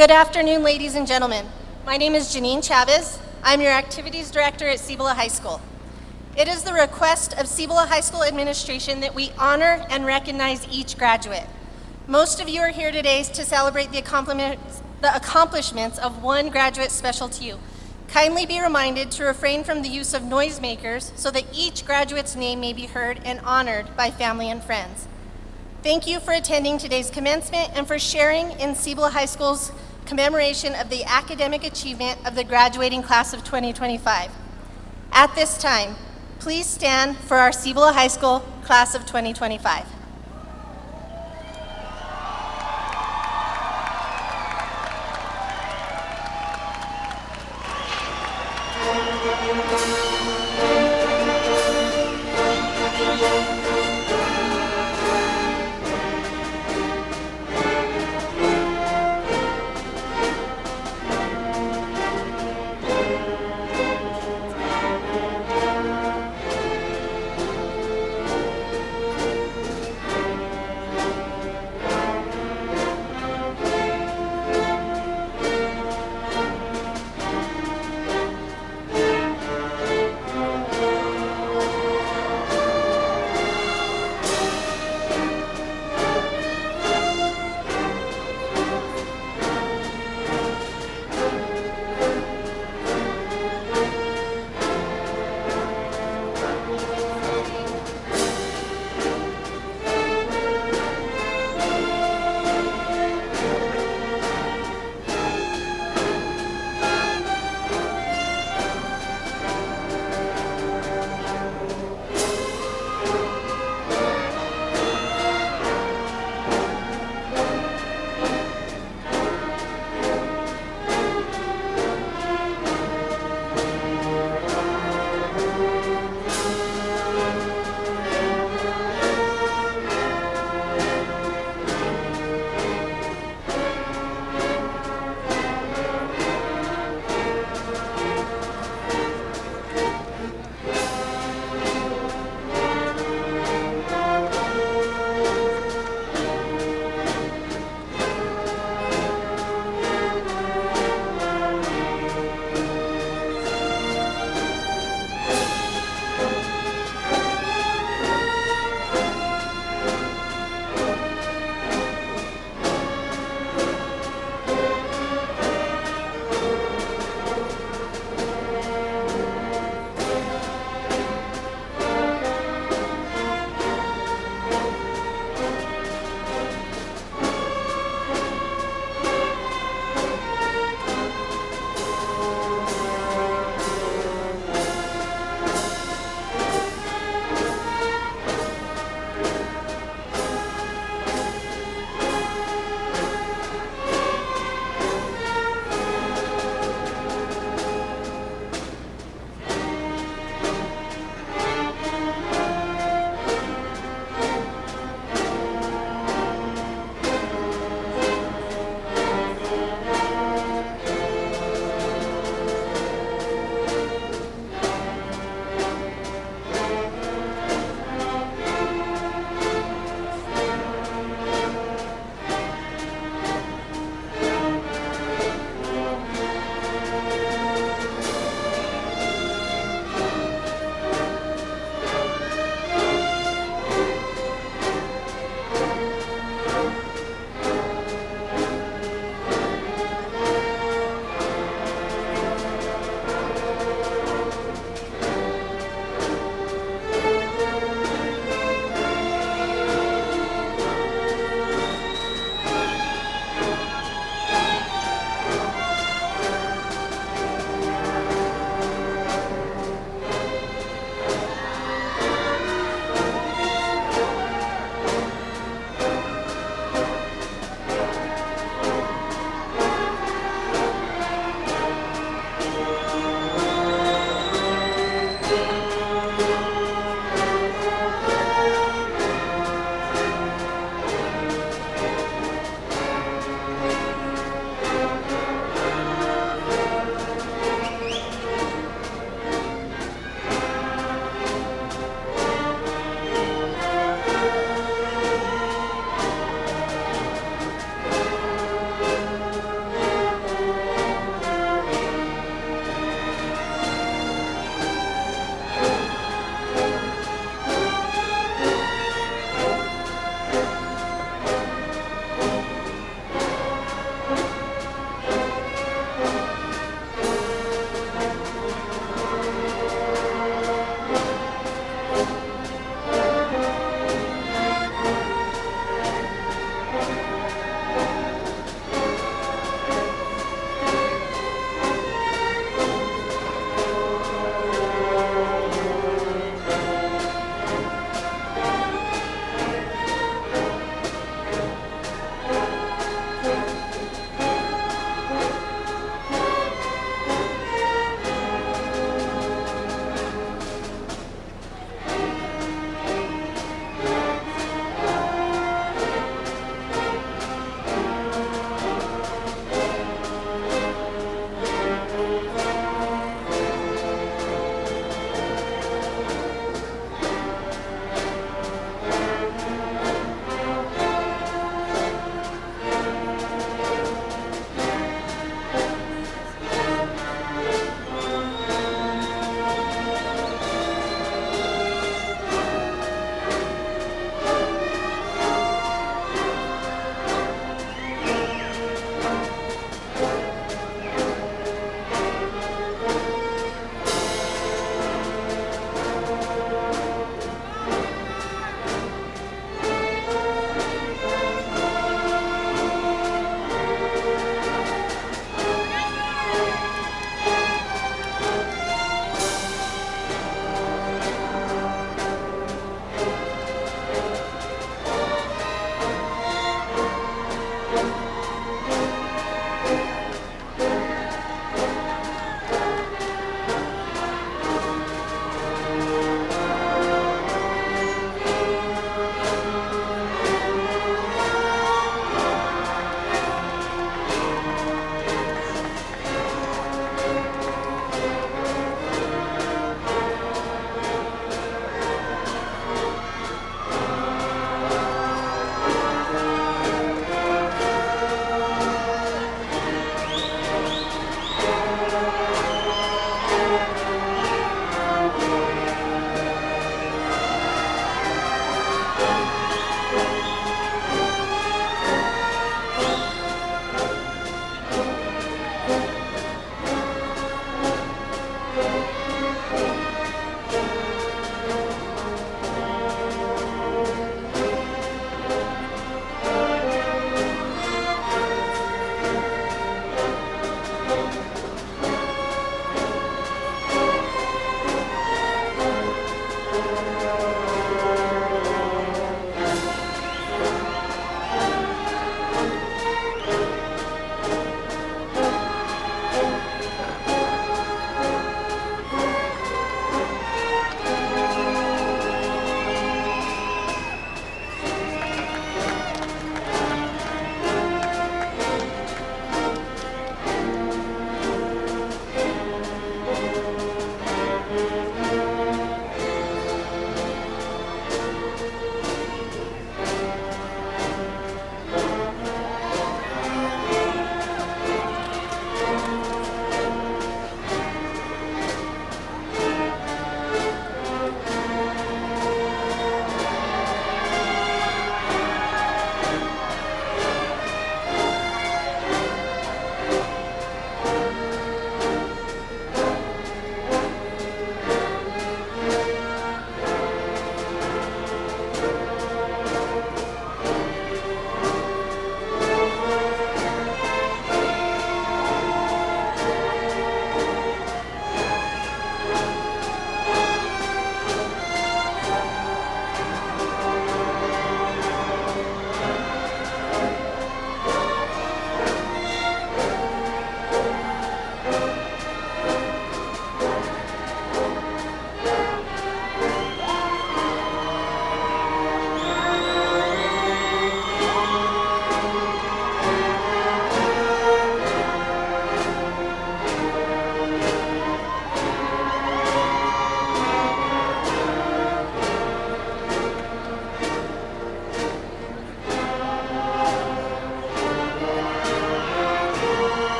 Good afternoon, ladies and gentlemen. My name is Janine Chavez. I'm your Activities Director at Cibola High School. It is the request of Cibola High School administration that we honor and recognize each graduate. Most of you are here today to celebrate the accomplishments of one graduate special to you. Kindly be reminded to refrain from the use of noisemakers so that each graduate's name may be heard and honored by family and friends. Thank you for attending today's commencement and for sharing in Cibola High School's commemoration of the academic achievement of the graduating class of 2025. At this time, please stand for our Cibola High School class of 2025.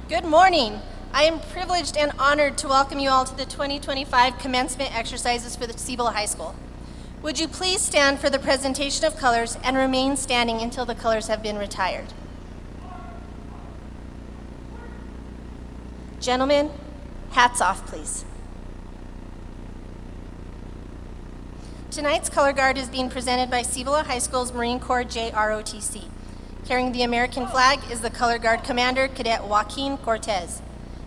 Good morning. I am privileged and honored to welcome you all to the 2025 commencement exercises for the Cibola High School. Would you please stand for the presentation of colors and remain standing until the colors have been retired? Gentlemen, hats off, please. Tonight's color guard is being presented by Cibola High School's Marine Corps JROTC. Carrying the American flag is the color guard commander, Cadet Joaquin Cortez.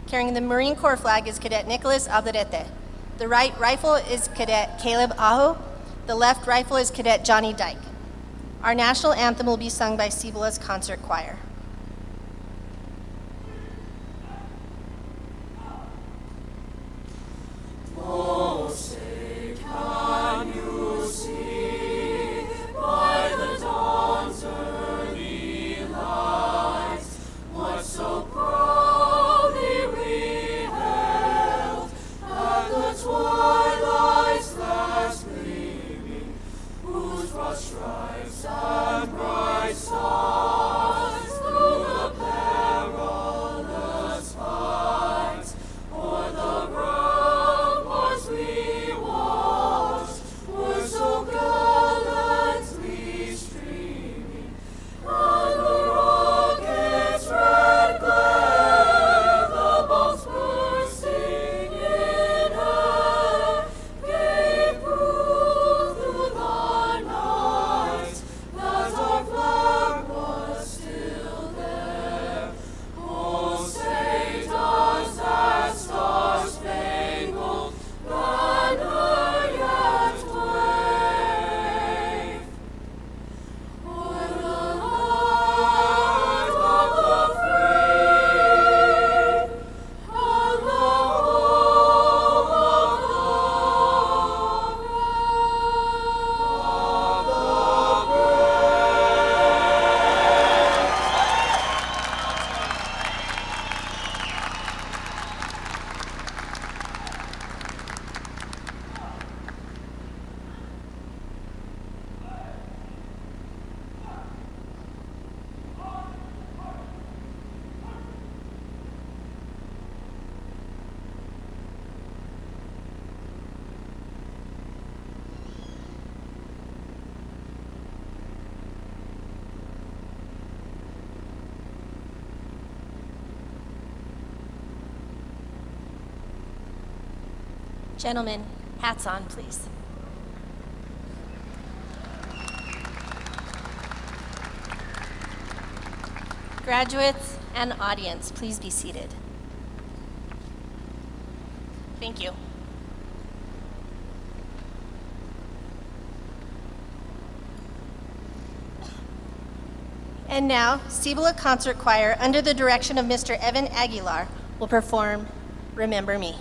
Carrying the Marine Corps flag is Cadet Nicholas Alderete. The right rifle is Cadet Caleb Aho. The left rifle is Cadet Johnny Dyke. Our national anthem will be sung by Cibola's concert choir. Oh, say, can you see by the dawn's early light what so proudly we hailed at the twilight's last gleaming, whose broad stripes and bright stars through the perilous fight o'er the ramparts we watched were so gallantly streaming, and the rocket's red glare, the bolts bursting in air, gave proof through the night that our flag was still there. Oh, say does that star-spangled banner yet wave o'er the land of the free and the home of the Gentlemen, hats on, please. Graduates and audience, please be seated. Thank you. And now, Cibola Concert Choir, under the direction of Mr. Evan Aguilar, will perform Remember Me.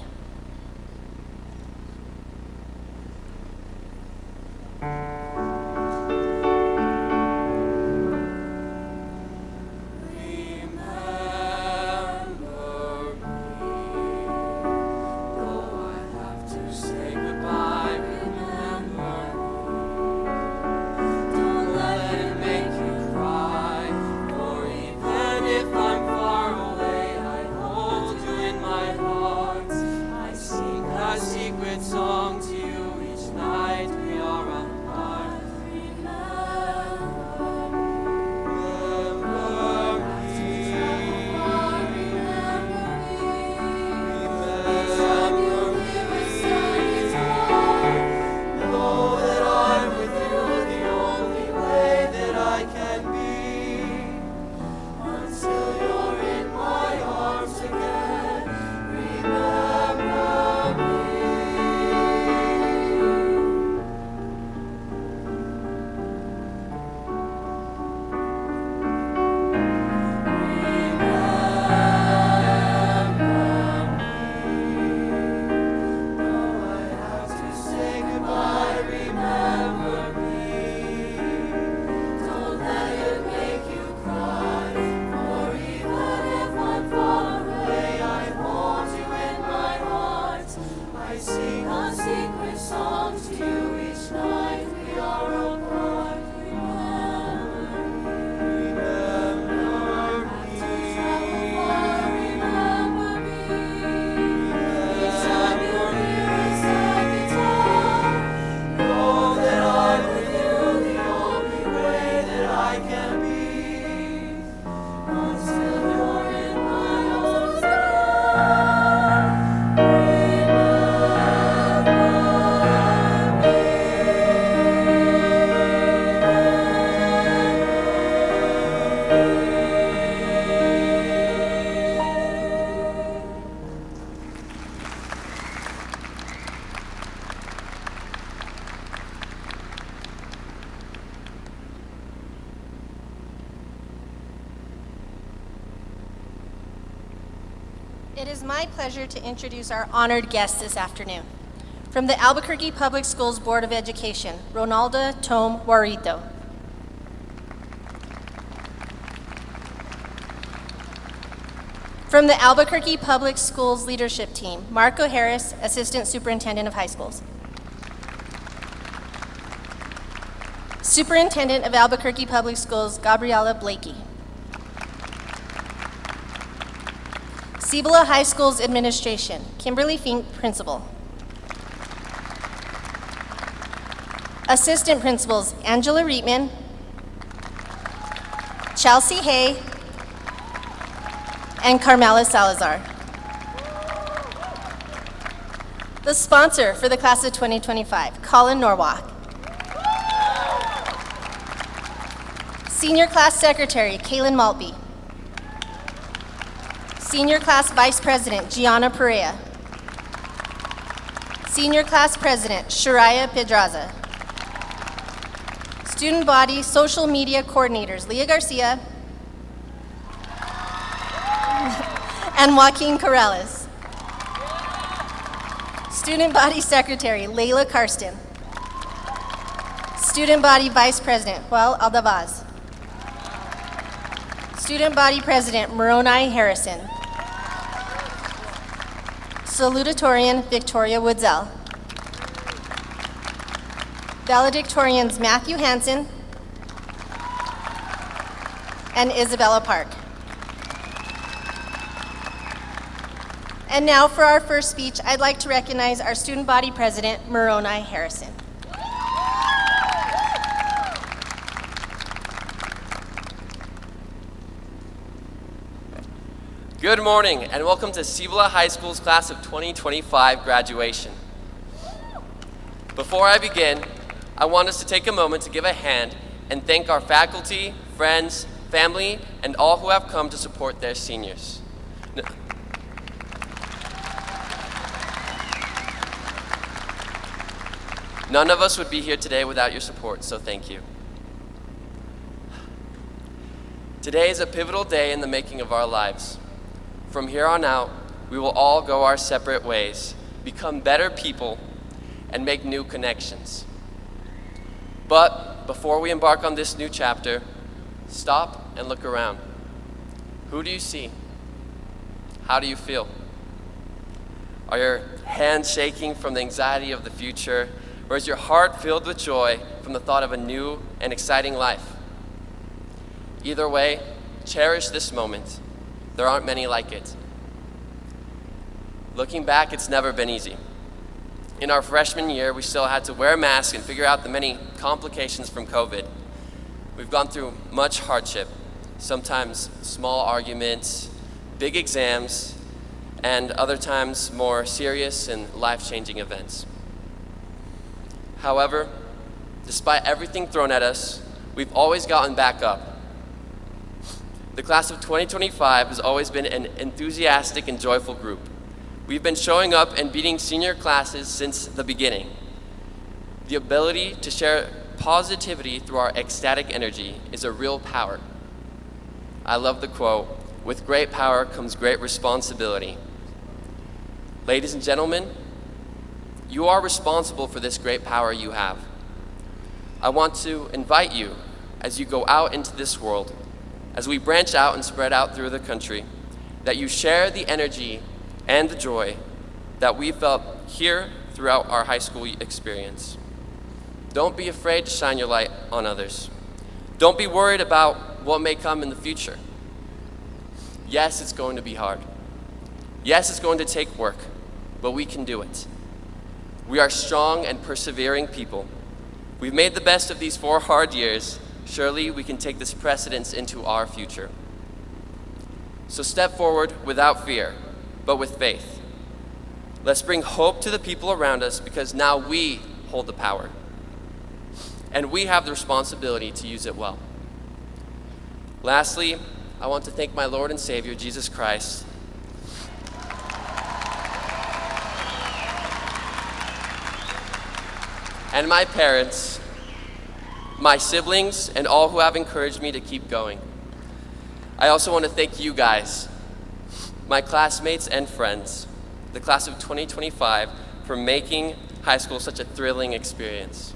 If I'm far away, I hold you in my heart. It is my pleasure to introduce our honored guest this afternoon. From the Albuquerque Public Schools Board of Education, Ronalda Tome Warito. From the Albuquerque Public Schools Leadership Team, Marco Harris, Assistant Superintendent of High Schools. Superintendent of Albuquerque Public Schools, Gabriela Blakey. Cibola High School's Administration, Kimberly Fink, Principal. Assistant Principals, Angela Reitman, Chelsea Hay, and Carmela Salazar. The sponsor for the class of 2025, Colin Norwalk. Senior Class Secretary, Kaylin Maltby. Senior Class Vice President, Gianna Perea. Senior Class President, Shariah Pedraza. Student Body Social Media Coordinators, Leah Garcia and Joaquin Corrales. Student Body Secretary, Layla Karsten. Student Body Vice President, Joel Aldavaz. Student Body President, Moroni Harrison. Salutatorian, Victoria Woodsell. Valedictorians, Matthew Hansen and Isabella Park. And now for our first speech, I'd like to recognize our Student Body President, Moroni Harrison. Good morning, and welcome to Cibola High School's class of 2025 graduation. Before I begin, I want us to take a moment to give a hand and thank our faculty, friends, family, and all who have come to support their seniors. None of us would be here today without your support, so thank you. Today is a pivotal day in the making of our lives. From here on out, we will all go our separate ways, become better people, and make new connections. But before we embark on this new chapter, stop and look around. Who do you see? How do you feel? Are your hands shaking from the anxiety of the future, or is your heart filled with joy from the thought of a new and exciting life? Either way, cherish this moment. There aren't many like it. Looking back, it's never been easy. In our freshman year, we still had to wear a mask and figure out the many complications from COVID. We've gone through much hardship, sometimes small arguments, big exams, and other times more serious and life-changing events. However, despite everything thrown at us, we've always gotten back up. The class of 2025 has always been an enthusiastic and joyful group. We've been showing up and beating senior classes since the beginning. The ability to share positivity through our ecstatic energy is a real power. I love the quote, "With great power comes great responsibility." Ladies and gentlemen, you are responsible for this great power you have. I want to invite you as you go out into this world, as we branch out and spread out through the country, that you share the energy and the joy that we felt here throughout our high school experience. Don't be afraid to shine your light on others. Don't be worried about what may come in the future. Yes, it's going to be hard. Yes, it's going to take work, but we can do it. We are strong and persevering people. We've made the best of these 4 hard years. Surely we can take this precedence into our future. So step forward without fear, but with faith. Let's bring hope to the people around us, because now we hold the power. And we have the responsibility to use it well. Lastly, I want to thank my Lord and Savior, Jesus Christ, and my parents, my siblings, and all who have encouraged me to keep going. I also want to thank you guys. my classmates and friends, the class of 2025, for making high school such a thrilling experience.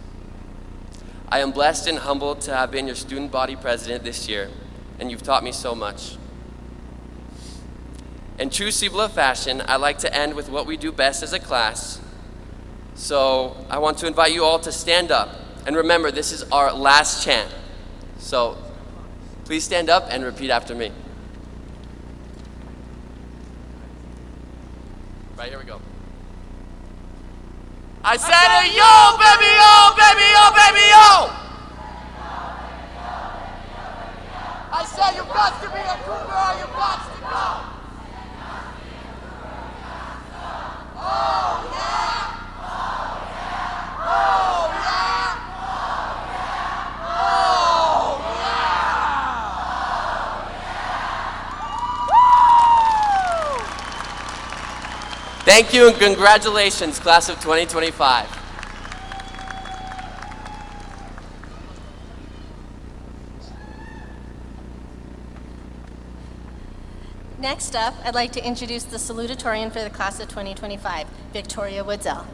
I am blessed and humbled to have been your student body president this year, and you've taught me so much. In true Cibola fashion, I like to end with what we do best as a class. So I want to invite you all to stand up. And remember, this is our last chant. So please stand up and repeat after me. Right, here we go. I said it, yo, baby, yo, baby, yo, baby, yo! I said you got to be a cool girl, you got to go! Oh, yeah! Oh, yeah! Oh, yeah! Oh, yeah! Thank you and congratulations, class of 2025. Next up, I'd like to introduce the Salutatorian for the class of 2025, Victoria Woodsell.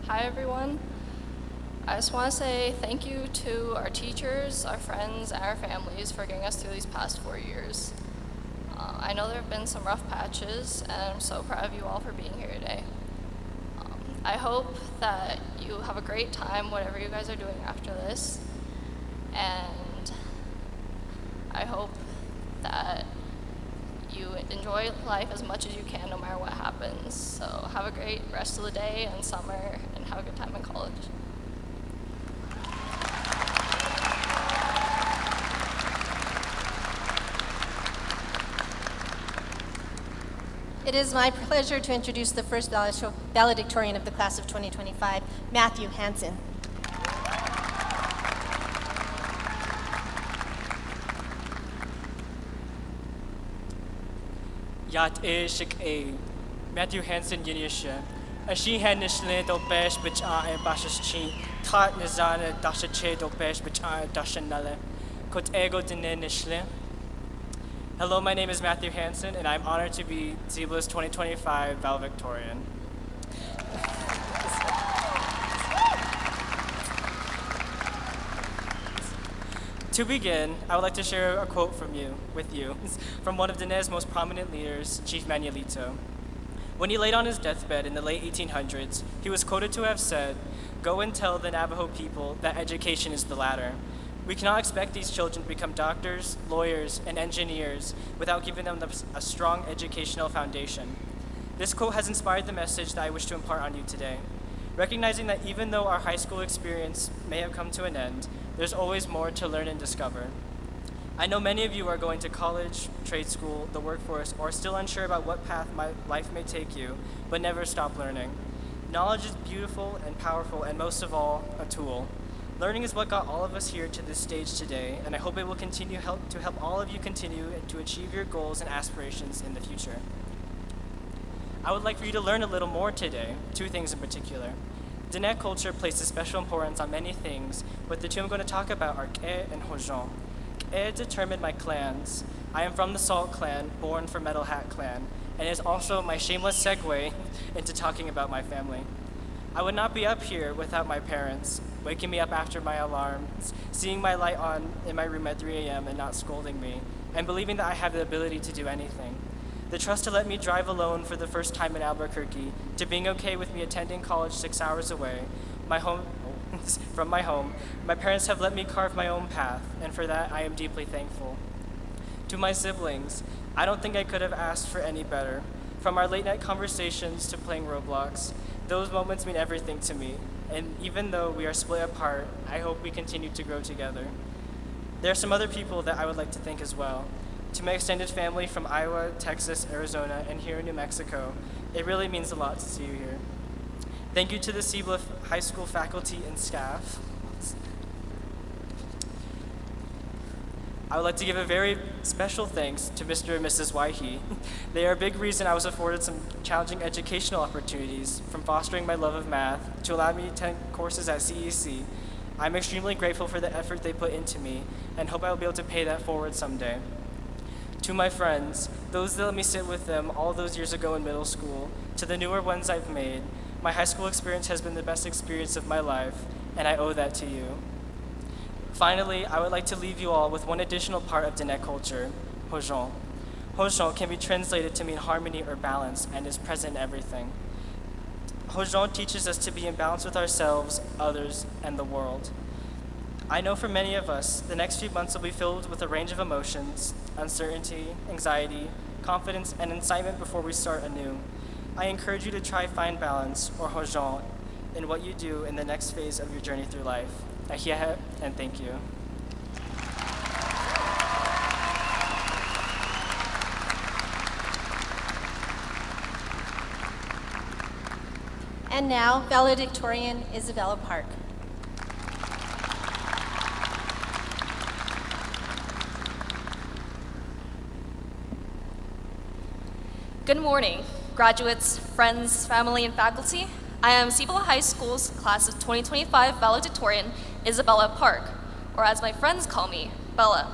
Hi everyone. I just want to say thank you to our teachers, our friends, and our families for getting us through these past 4 years. I know there have been some rough patches, and I'm so proud of you all for being here today. I hope that you have a great time, whatever you guys are doing after this, and I hope that you enjoy life as much as you can no matter what happens. So have a great rest of the day and summer, and have a good time in college. It is my pleasure to introduce the first valedictorian of the class of 2025, Matthew Hansen. Yat shik Matthew Hansen Yinisha. Ashi Hanishle do besh which I bashes chi, tat nizana dasha che do besh which I dashanale. Kot ego dinenishle. Hello, my name is Matthew Hansen, and I'm honored to be Cibola's 2025 Valedictorian. To begin, I would like to share a quote with you, from one of Diné's most prominent leaders, Chief Manuelito. When he laid on his deathbed in the late 1800s, he was quoted to have said, "Go and tell the Navajo people that education is the ladder. We cannot expect these children to become doctors, lawyers, and engineers without giving them a strong educational foundation." This quote has inspired the message that I wish to impart on you today, recognizing that even though our high school experience may have come to an end, there's always more to learn and discover. I know many of you are going to college, trade school, the workforce, or still unsure about what path life may take you, but never stop learning. Knowledge is beautiful and powerful, and most of all, a tool. Learning is what got all of us here to this stage today, and I hope it will continue to help all of you continue to achieve your goals and aspirations in the future. I would like for you to learn a little more today, 2 things in particular. Diné culture places special importance on many things, but the 2 I'm going to talk about are K'e and Hojon. K'e determined my clans. I am from the Salt clan, born for Metal Hat clan, and is also my shameless segue into talking about my family. I would not be up here without my parents, waking me up after my alarms, seeing my light on in my room at 3 a.m. and not scolding me, and believing that I have the ability to do anything. The trust to let me drive alone for the first time in Albuquerque, to being okay with me attending college 6 hours away, from my home. My parents have let me carve my own path, and for that I am deeply thankful. To my siblings, I don't think I could have asked for any better. From our late night conversations to playing Roblox, those moments mean everything to me, and even though we are split apart, I hope we continue to grow together. There are some other people that I would like to thank as well. To my extended family from Iowa, Texas, Arizona, and here in New Mexico, it really means a lot to see you here. Thank you to the Cibola High School faculty and staff. I would like to give a very special thanks to Mr. and Mrs. Waihe. They are a big reason I was afforded some challenging educational opportunities, from fostering my love of math to allowing me to attend courses at CEC, I'm extremely grateful for the effort they put into me and hope I will be able to pay that forward someday. To my friends, those that let me sit with them all those years ago in middle school, to the newer ones I've made, my high school experience has been the best experience of my life, and I owe that to you. Finally, I would like to leave you all with one additional part of Diné culture, Hojong. Hojong can be translated to mean harmony or balance and is present in everything. Hojong teaches us to be in balance with ourselves, others, and the world. I know for many of us, the next few months will be filled with a range of emotions, uncertainty, anxiety, confidence, and excitement before we start anew. I encourage you to try find balance, or Hojong, in what you do in the next phase of your journey through life. Ahiehe, and thank you. And now, valedictorian Isabella Park. Good morning, graduates, friends, family, and faculty. I am Cibola High School's class of 2025 valedictorian, Isabella Park, or as my friends call me, Bella.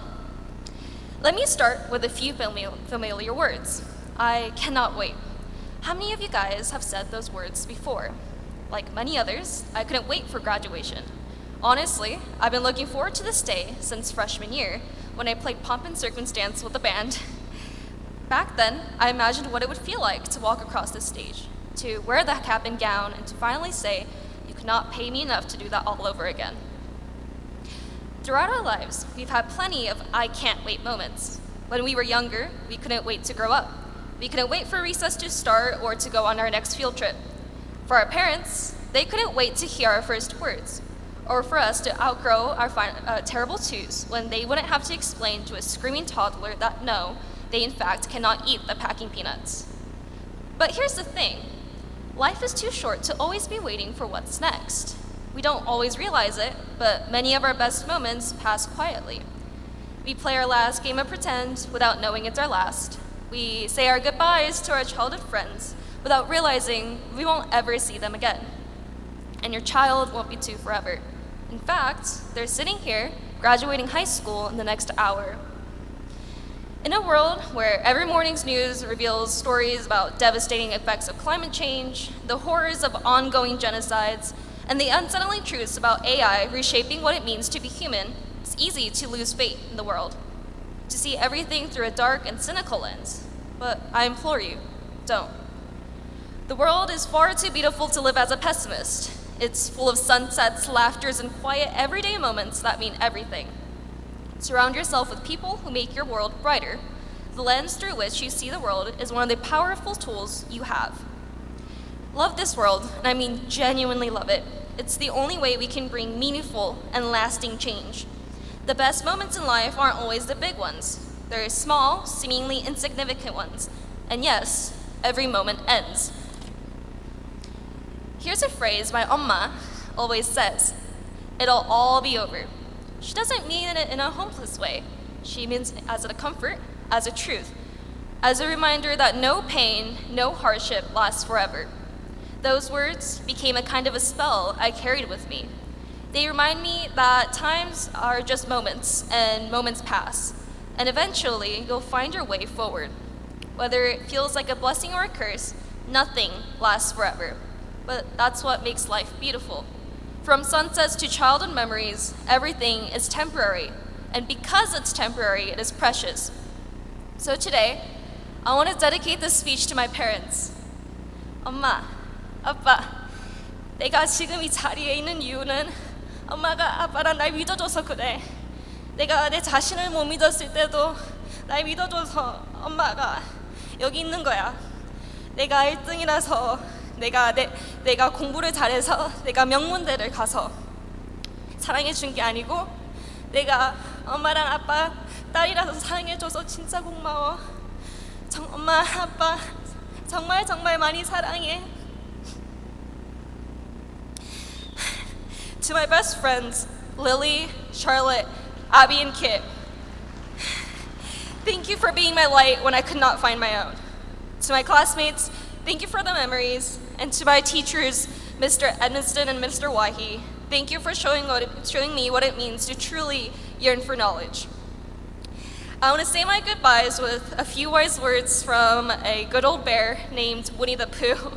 Let me start with a few familiar words. I cannot wait. How many of you guys have said those words before? Like many others, I couldn't wait for graduation. Honestly, I've been looking forward to this day since freshman year, when I played Pomp and Circumstance with the band. Back then, I imagined what it would feel like to walk across this stage, to wear the cap and gown, and to finally say, "You could not pay me enough to do that all over again." Throughout our lives, we've had plenty of I can't wait moments. When we were younger, we couldn't wait to grow up. We couldn't wait for recess to start or to go on our next field trip. For our parents, they couldn't wait to hear our first words, or for us to outgrow our terrible twos when they wouldn't have to explain to a screaming toddler that no, they in fact cannot eat the packing peanuts. But here's the thing, life is too short to always be waiting for what's next. We don't always realize it, but many of our best moments pass quietly. We play our last game of pretend without knowing it's our last. We say our goodbyes to our childhood friends without realizing we won't ever see them again. And your child won't be too forever. In fact, they're sitting here, graduating high school in the next hour. In a world where every morning's news reveals stories about devastating effects of climate change, the horrors of ongoing genocides, and the unsettling truths about AI reshaping what it means to be human, it's easy to lose faith in the world, to see everything through a dark and cynical lens. But I implore you, don't. The world is far too beautiful to live as a pessimist. It's full of sunsets, laughters, and quiet everyday moments that mean everything. Surround yourself with people who make your world brighter. The lens through which you see the world is one of the powerful tools you have. Love this world, and I mean genuinely love it. It's the only way we can bring meaningful and lasting change. The best moments in life aren't always the big ones. They're small, seemingly insignificant ones. And yes, every moment ends. Here's a phrase my Oma always says, "It'll all be over." She doesn't mean it in a hopeless way. She means it as a comfort, as a truth, as a reminder that no pain, no hardship lasts forever. Those words became a kind of a spell I carried with me. They remind me that times are just moments, and moments pass, and eventually you'll find your way forward. Whether it feels like a blessing or a curse, nothing lasts forever. But that's what makes life beautiful. From sunsets to childhood memories, everything is temporary. And because it's temporary, it is precious. So today, I want to dedicate this speech to my parents. 엄마, 아빠, 내가 지금 이 자리에 있는 이유는 엄마가 아빠랑 날 믿어줘서 그래. 내가 내 자신을 못 믿었을 때도 날 믿어줘서 엄마가 여기 있는 거야. 내가 1등이라서 내가 공부를 잘해서 내가 명문대를 가서 사랑해준 게 아니고 내가 엄마랑 아빠 딸이라서 사랑해줘서 진짜 고마워. 엄마 아빠 정말 정말 많이 사랑해. To my best friends, Lily, Charlotte, Abby, and Kit, thank you for being my light when I could not find my own. To my classmates, thank you for the memories. And to my teachers, Mr. Edmiston and Mr. Wahi, Thank you for showing me what it means to truly yearn for knowledge. I want to say my goodbyes with a few wise words from a good old bear named Winnie the Pooh.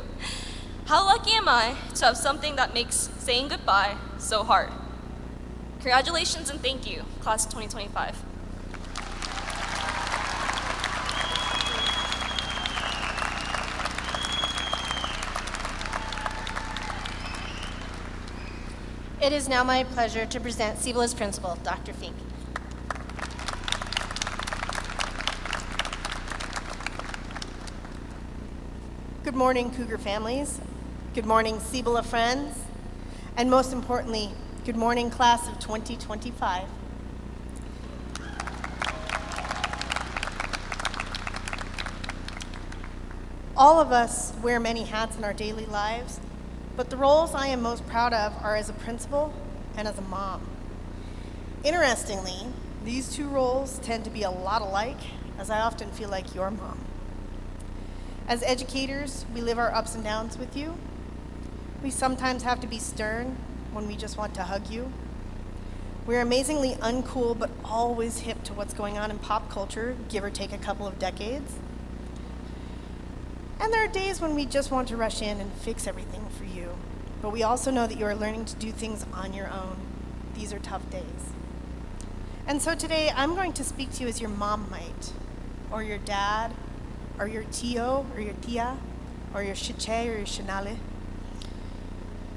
How lucky am I to have something that makes saying goodbye so hard? Congratulations and thank you, class of 2025. It is now my pleasure to present Cibola's principal, Dr. Fink. Good morning, Cougar families. Good morning, Cibola friends. And most importantly, good morning, class of 2025. All of us wear many hats in our daily lives, but the roles I am most proud of are as a principal and as a mom. Interestingly, these two roles tend to be a lot alike, as I often feel like your mom. As educators, we live our ups and downs with you. We sometimes have to be stern when we just want to hug you. We're amazingly uncool, but always hip to what's going on in pop culture, give or take a couple of decades. And there are days when we just want to rush in and fix everything for you. But we also know that you are learning to do things on your own. These are tough days. And so today, I'm going to speak to you as your mom might, or your dad, or your tío, or your tía, or your chiche, or your shinale.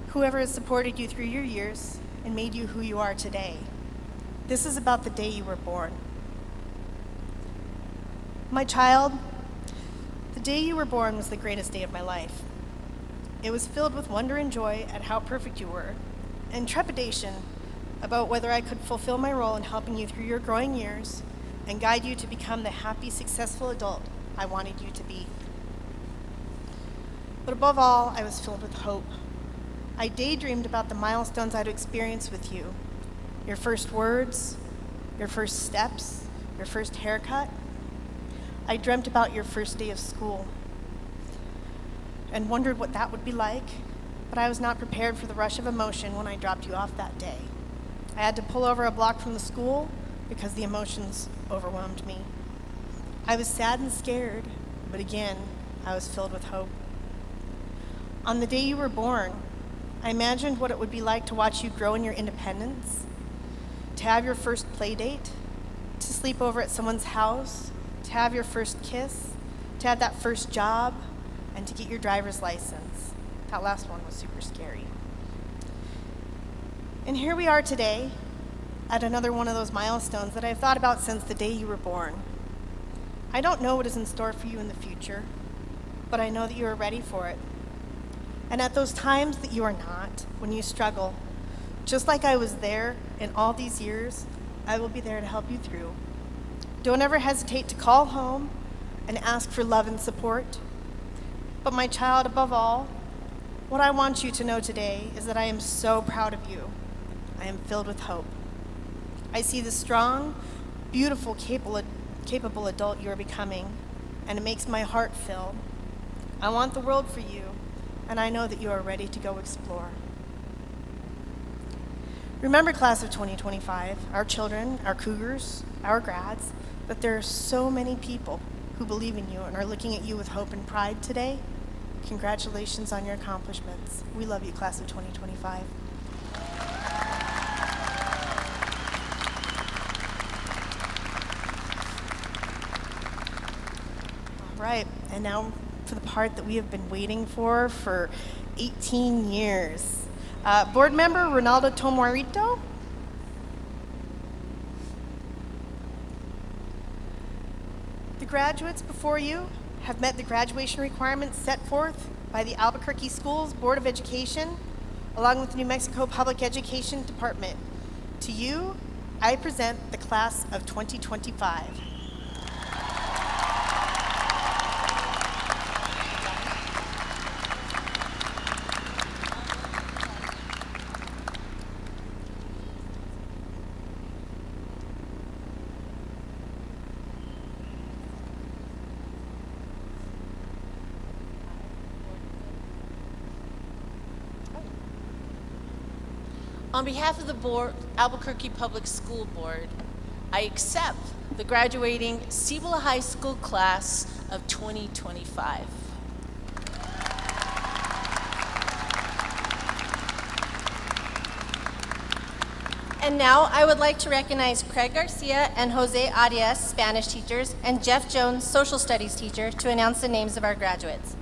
Whoever has supported you through your years and made you who you are today. This is about the day you were born. My child, the day you were born was the greatest day of my life. It was filled with wonder and joy at how perfect you were, and trepidation about whether I could fulfill my role in helping you through your growing years and guide you to become the happy, successful adult I wanted you to be. But above all, I was filled with hope. I daydreamed about the milestones I'd experience with you. Your first words, your first steps, your first haircut. I dreamt about your first day of school and wondered what that would be like, but I was not prepared for the rush of emotion when I dropped you off that day. I had to pull over a block from the school because the emotions overwhelmed me. I was sad and scared, but again, I was filled with hope. On the day you were born, I imagined what it would be like to watch you grow in your independence, to have your first play date, to sleep over at someone's house, to have your first kiss, to have that first job, and to get your driver's license. That last one was super scary. And here we are today at another one of those milestones that I've thought about since the day you were born. I don't know what is in store for you in the future, but I know that you are ready for it. And at those times that you are not, when you struggle, just like I was there in all these years, I will be there to help you through. Don't ever hesitate to call home and ask for love and support. But my child, above all, what I want you to know today is that I am so proud of you. I am filled with hope. I see the strong, beautiful, capable adult you are becoming, and it makes my heart fill. I want the world for you, and I know that you are ready to go explore. Remember, class of 2025, our children, our cougars, our grads, that there are so many people who believe in you and are looking at you with hope and pride today. Congratulations on your accomplishments. We love you, class of 2025. All right, and now for the part that we have been waiting for 18 years. Board member Ronaldo Tomarito. The graduates before you have met the graduation requirements set forth by the Albuquerque Schools Board of Education, along with the New Mexico Public Education Department. To you, I present the class of 2025. On behalf of the board, Albuquerque Public School Board, I accept the graduating Cibola High School class of 2025. And now I would like to recognize Craig Garcia and Jose Arias, Spanish teachers, and Jeff Jones, social studies teacher, to announce the names of our graduates.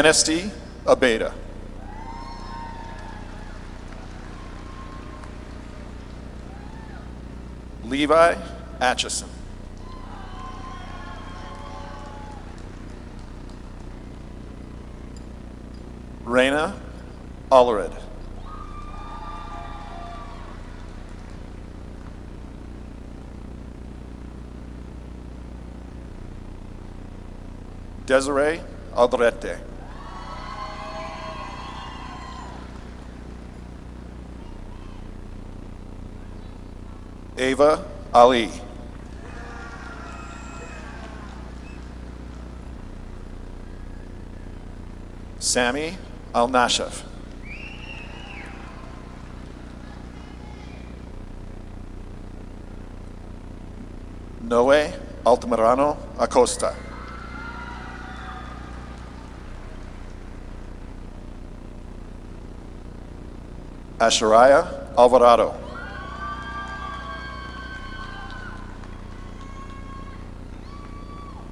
Anasty Abeda. Levi Atchison. Raina Allred. Desiree Aldrete. Ava Ali. Sami Al-Nashaf. Noe Altamirano Acosta. Asharaya Alvarado.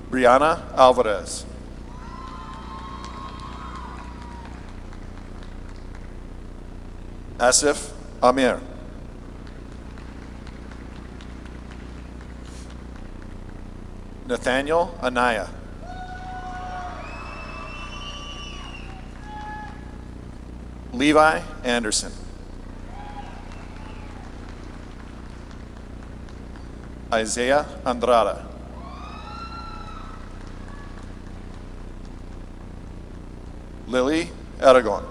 Brianna Alvarez. Asif Amir. Nathaniel Anaya. Levi Anderson. Isaiah Andrada. Lily Aragon.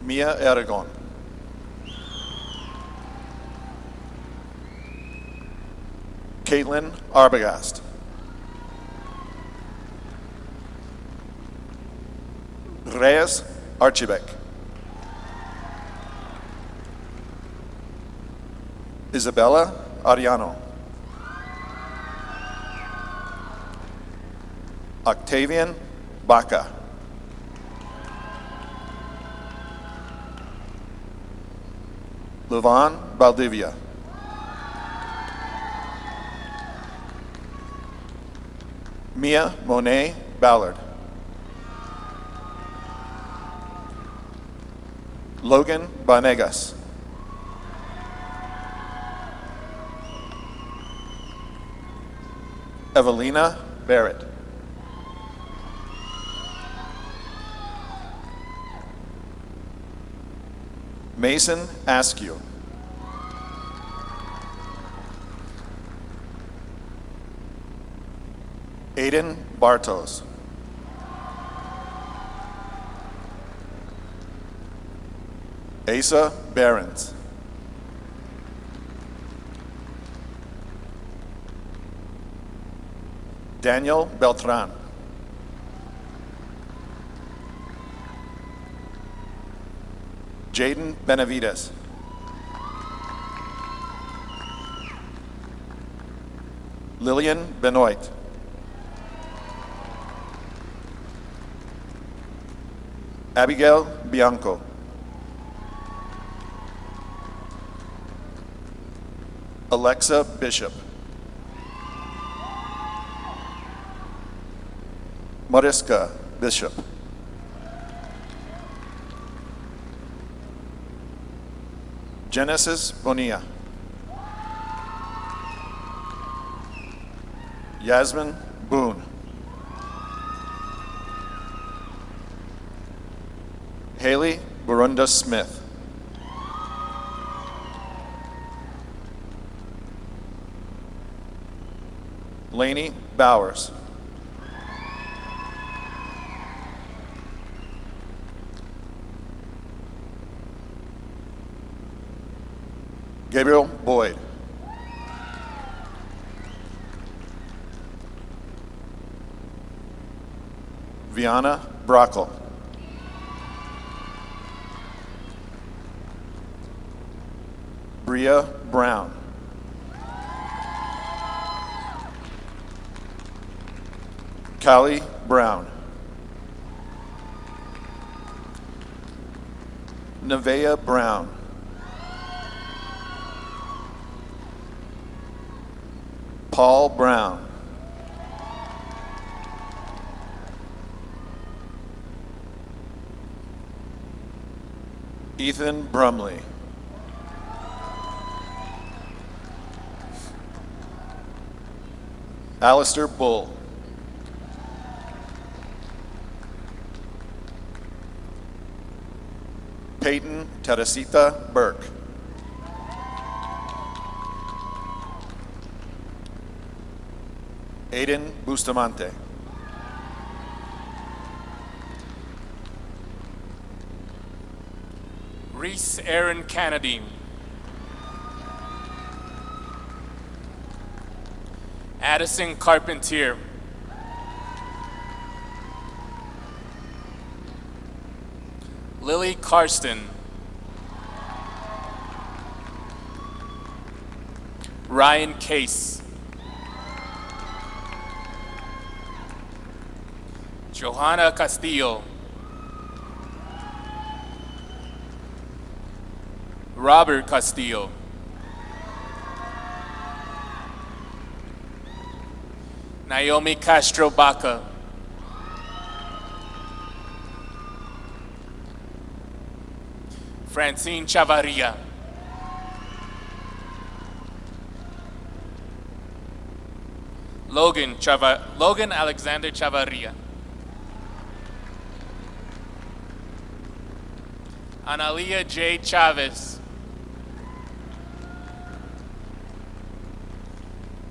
Mia Aragon. Caitlin Arbogast. Reyes Archibek. Isabella Ariano. Octavian Baca. Levon Valdivia. Mia Monet Ballard. Logan Banegas. Evelina Barrett. Mason Askew. Aiden Bartos. Asa Behrens. Daniel Beltran. Jaden Benavides. Lillian Benoit. Abigail Bianco. Alexa Bishop. Mariska Bishop. Genesis Bonilla. Yasmin Boone. Haley Burunda Smith. Lainey Bowers. Gabriel Boyd. Viana Brockle. Bria Brown. Callie Brown. Nevaeh Brown. Paul Brown. Ethan Brumley. Alistair Bull. Peyton Teresita Burke. Aiden Bustamante. Reese Aaron Kennedy. Addison Carpentier. Lily Karsten. Ryan Case. Johanna Castillo. Robert Castillo. Naomi Castro Baca. Francine Chavarria. Logan Alexander Chavarria. Analia J. Chavez.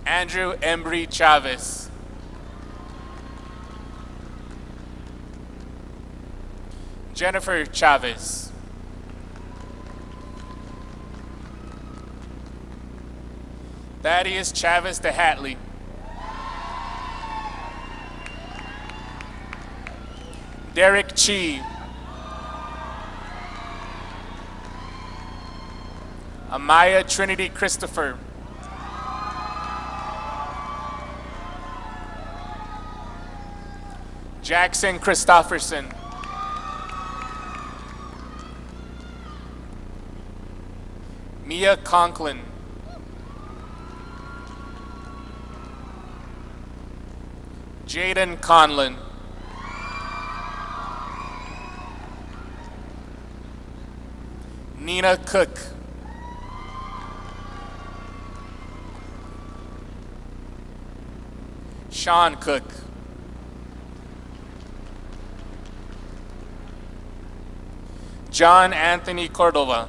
Andrew Embry Chavez. Jennifer Chavez. Thaddeus Chavez de Hatley. Derek Chi. Amaya Trinity Christopher. Jackson Christofferson. Mia Conklin. Jaden Conlon. Nina Cook. Sean Cook. John Anthony Cordova.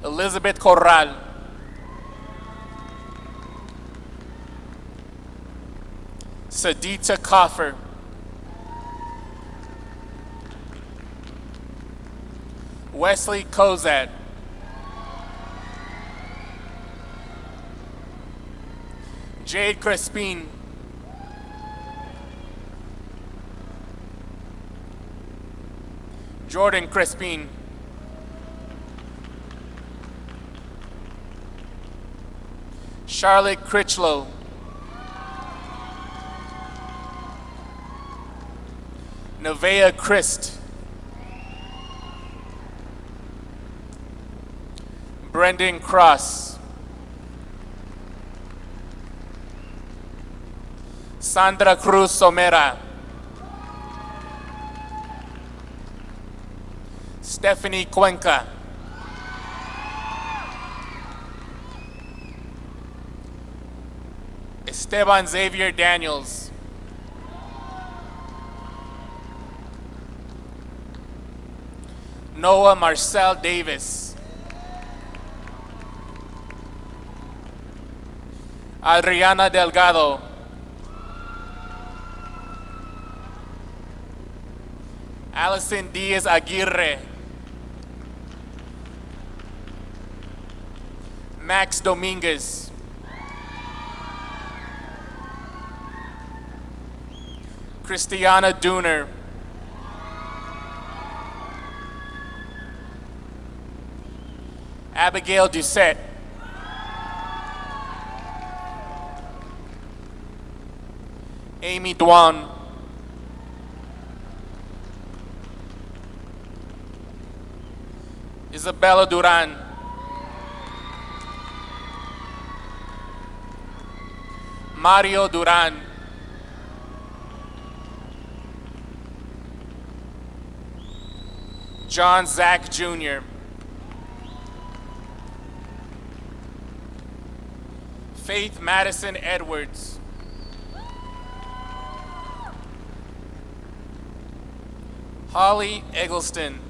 Elizabeth Corral. Sadita Coffer. Wesley Kozad. Jade Crespin. Jordan Crespin. Charlotte Critchlow. Nevaeh Christ. Brendan Cross. Sandra Cruz Somera. Stephanie Cuenca. Esteban Xavier Daniels. Noah Marcel Davis. Adriana Delgado. Allison Diaz Aguirre. Max Dominguez. Christiana Dooner. Abigail Doucette. Amy Dwan. Isabella Duran. Mario Duran. John Zach Jr. Faith Madison Edwards. Holly Eggleston.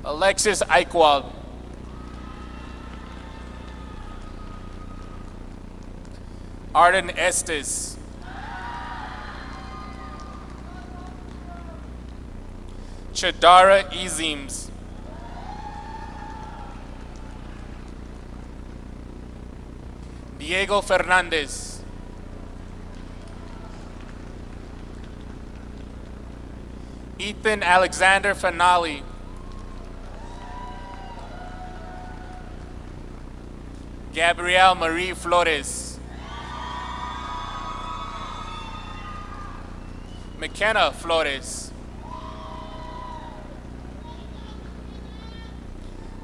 Alexis Eichwald. Arden Estes. Chadara Ezeems. Diego Fernandez. Ethan Alexander Finale. Gabrielle Marie Flores. McKenna Flores.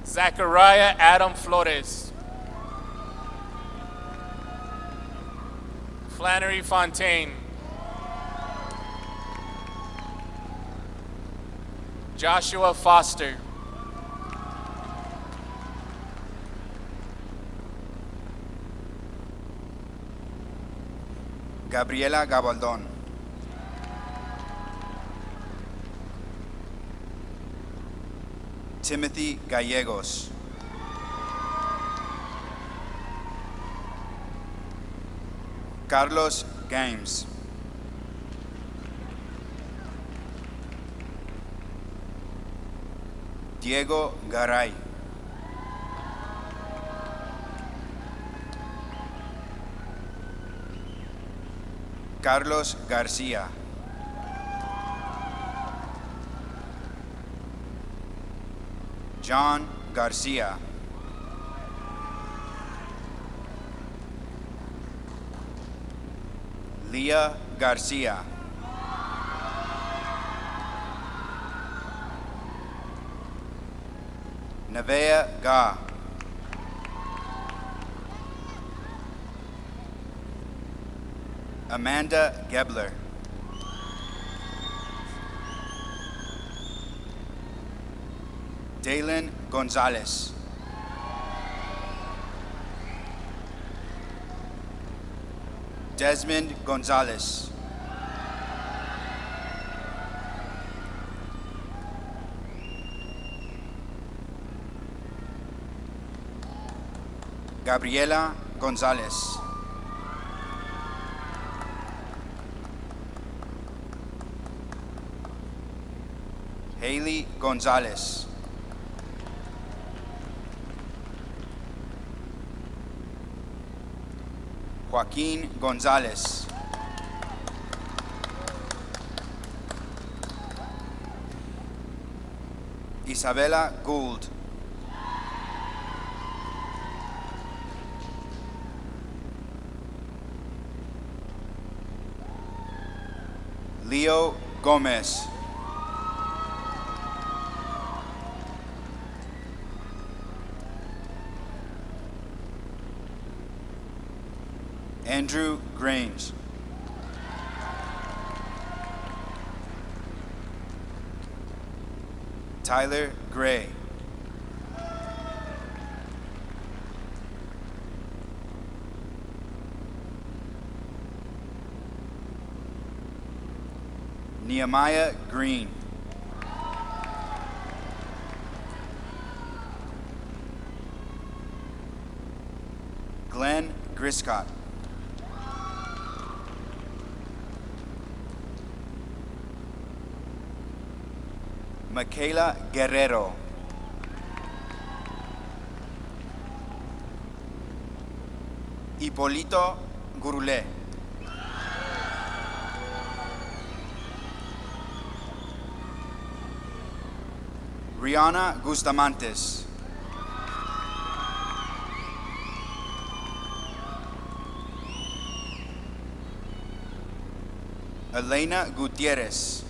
Zachariah Adam Flores. Flannery Fontaine. Joshua Foster. Gabriela Gabaldon. Timothy Gallegos. Carlos Games. Diego Garay. Carlos Garcia. John Garcia. Leah Garcia. Nevea Ga. Amanda Gebler. Dalen Gonzalez. Desmond Gonzalez. Gabriela Gonzalez. Haley Gonzalez. Joaquin Gonzalez. Isabella Gould. Leo Gomez. Andrew Grange. Tyler Gray. Nehemiah Green. Glenn Griscott. Michaela Guerrero. Hipólito Gurule. Rihanna Gustamantes. Elena Gutierrez.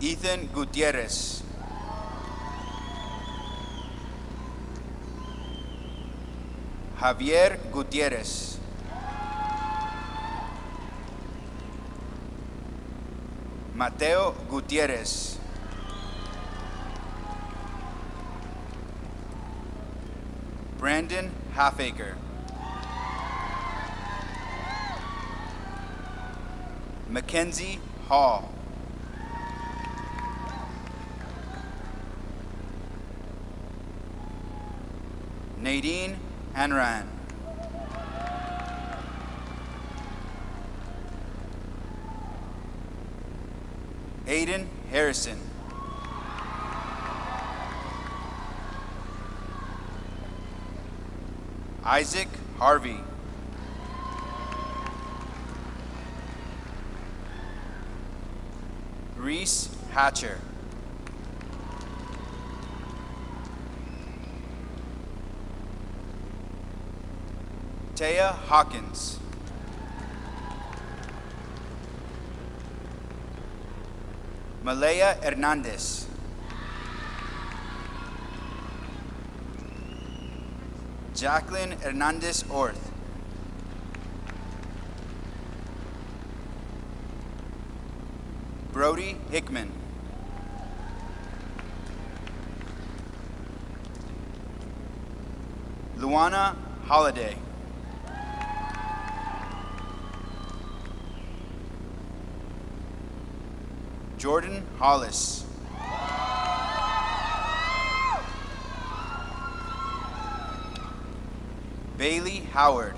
Ethan Gutierrez. Javier Gutierrez. Mateo Gutierrez. Brandon Halfacre. Mackenzie Hall. Nadine Hanran. Aiden Harrison. Isaac Harvey. Reese Hatcher. Taya Hawkins. Malaya Hernandez. Jacqueline Hernandez Orth. Brody Hickman. Luana Holiday. Jordan Hollis. Bailey Howard.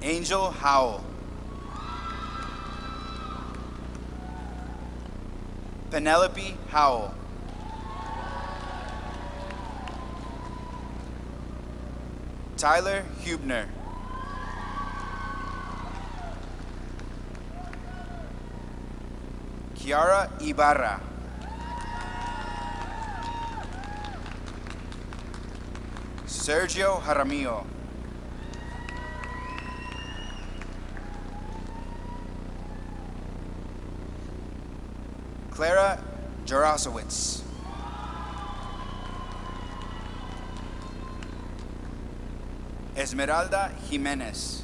Angel Howell. Penelope Howell. Tyler Hubner. Kiara Ibarra. Sergio Jaramillo. Clara Jarosowitz. Esmeralda Jimenez.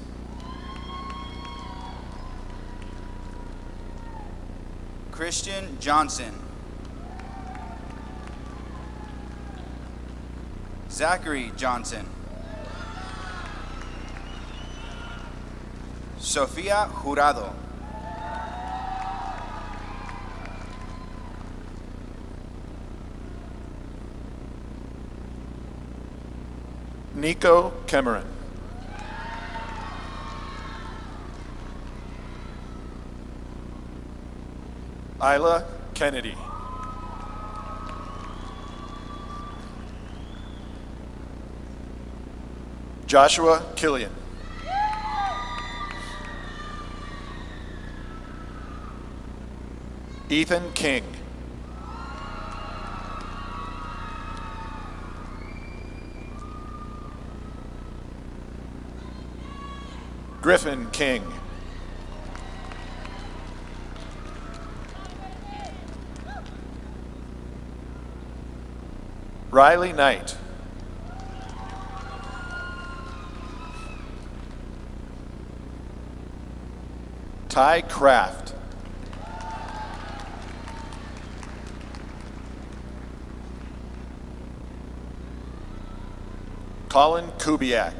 Christian Johnson. Zachary Johnson. Sofía Jurado. Nico Cameron. Isla Kennedy. Joshua Killian. Ethan King. Griffin King. Riley Knight. Ty Kraft. Colin Kubiak.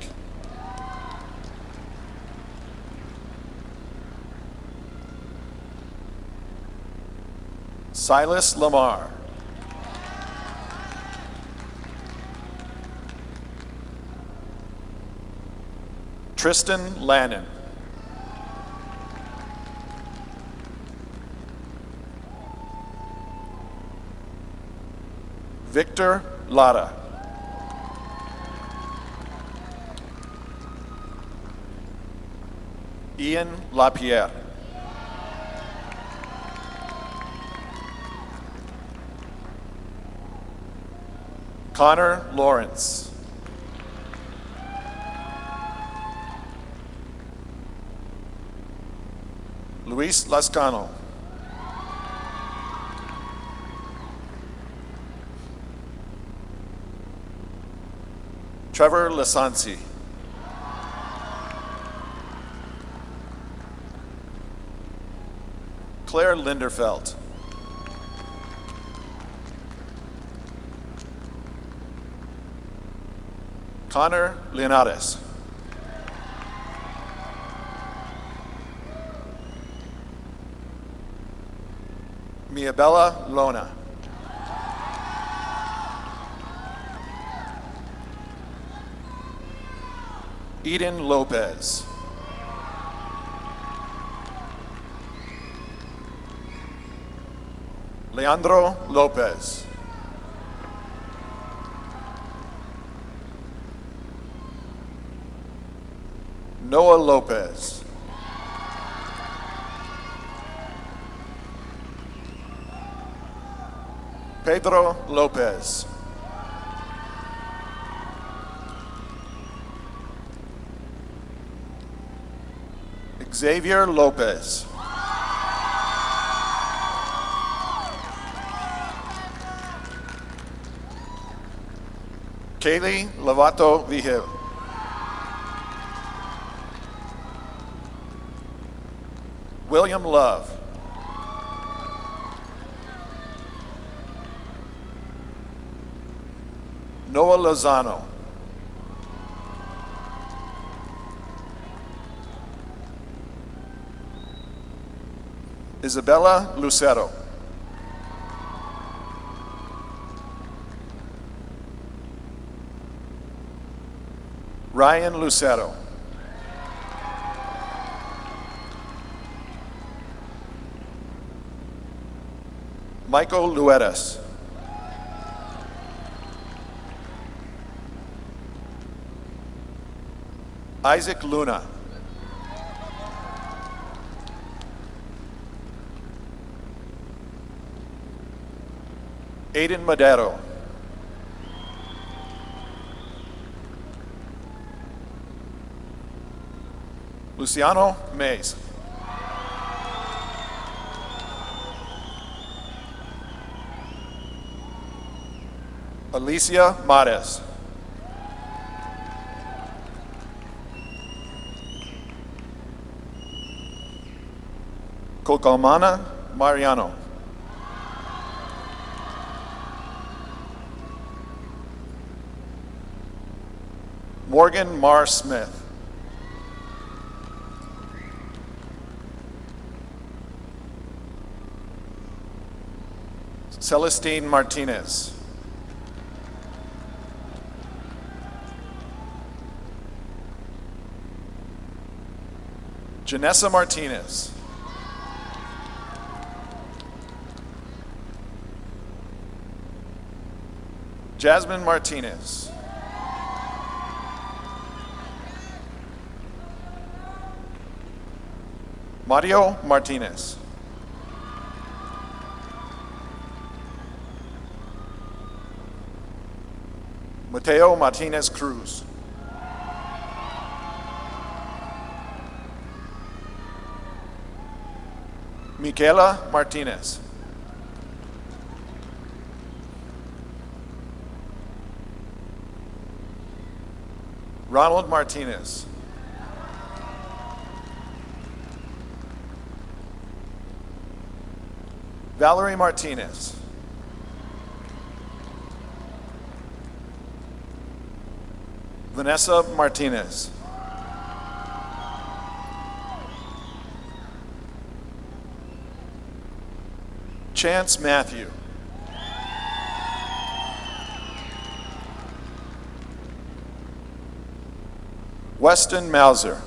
Silas Lamar. Tristan Lannon. Victor Lara. Ian LaPierre. Connor Lawrence. Luis Lascano. Trevor Lasansi. Claire Linderfeld. Connor Leonardes. Miabella Lona. Eden Lopez. Leandro Lopez. Noah Lopez. Pedro Lopez. Xavier Lopez. Kaylee Lovato Vigil. William Love. Noah Lozano. Isabella Lucero. Ryan Lucero. Michael Luetas. Isaac Luna. Aiden Madero. Luciano Mays. Alicia Mares. Cocalmana Mariano. Morgan Marr Smith. Celestine Martinez. Janessa Martinez. Jasmine Martinez. Mario Martinez. Mateo Martinez Cruz. Michaela Martinez. Ronald Martinez. Valerie Martinez. Vanessa Martinez. Chance Matthew. Weston Mauser.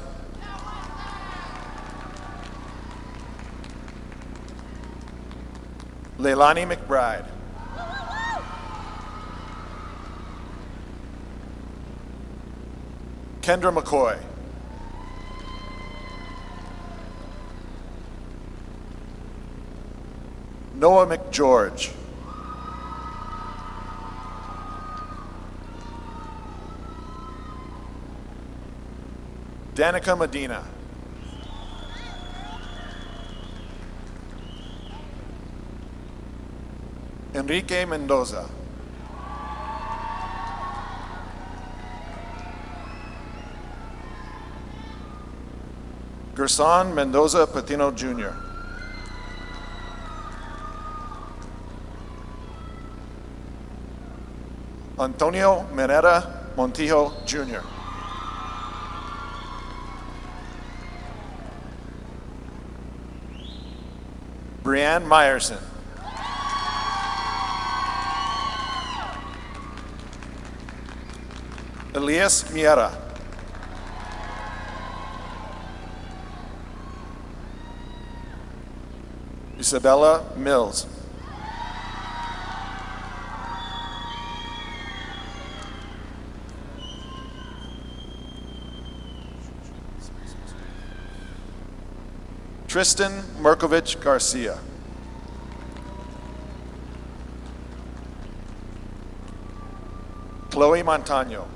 Leilani McBride. Kendra McCoy. Noah McGeorge. Danica Medina. Enrique Mendoza. Gerson Mendoza Patino Jr. Antonio Menera Montijo Jr. Brianne Meyerson. Elias Miera. Isabella Mills. Tristan Merkovich Garcia. Chloe Montano.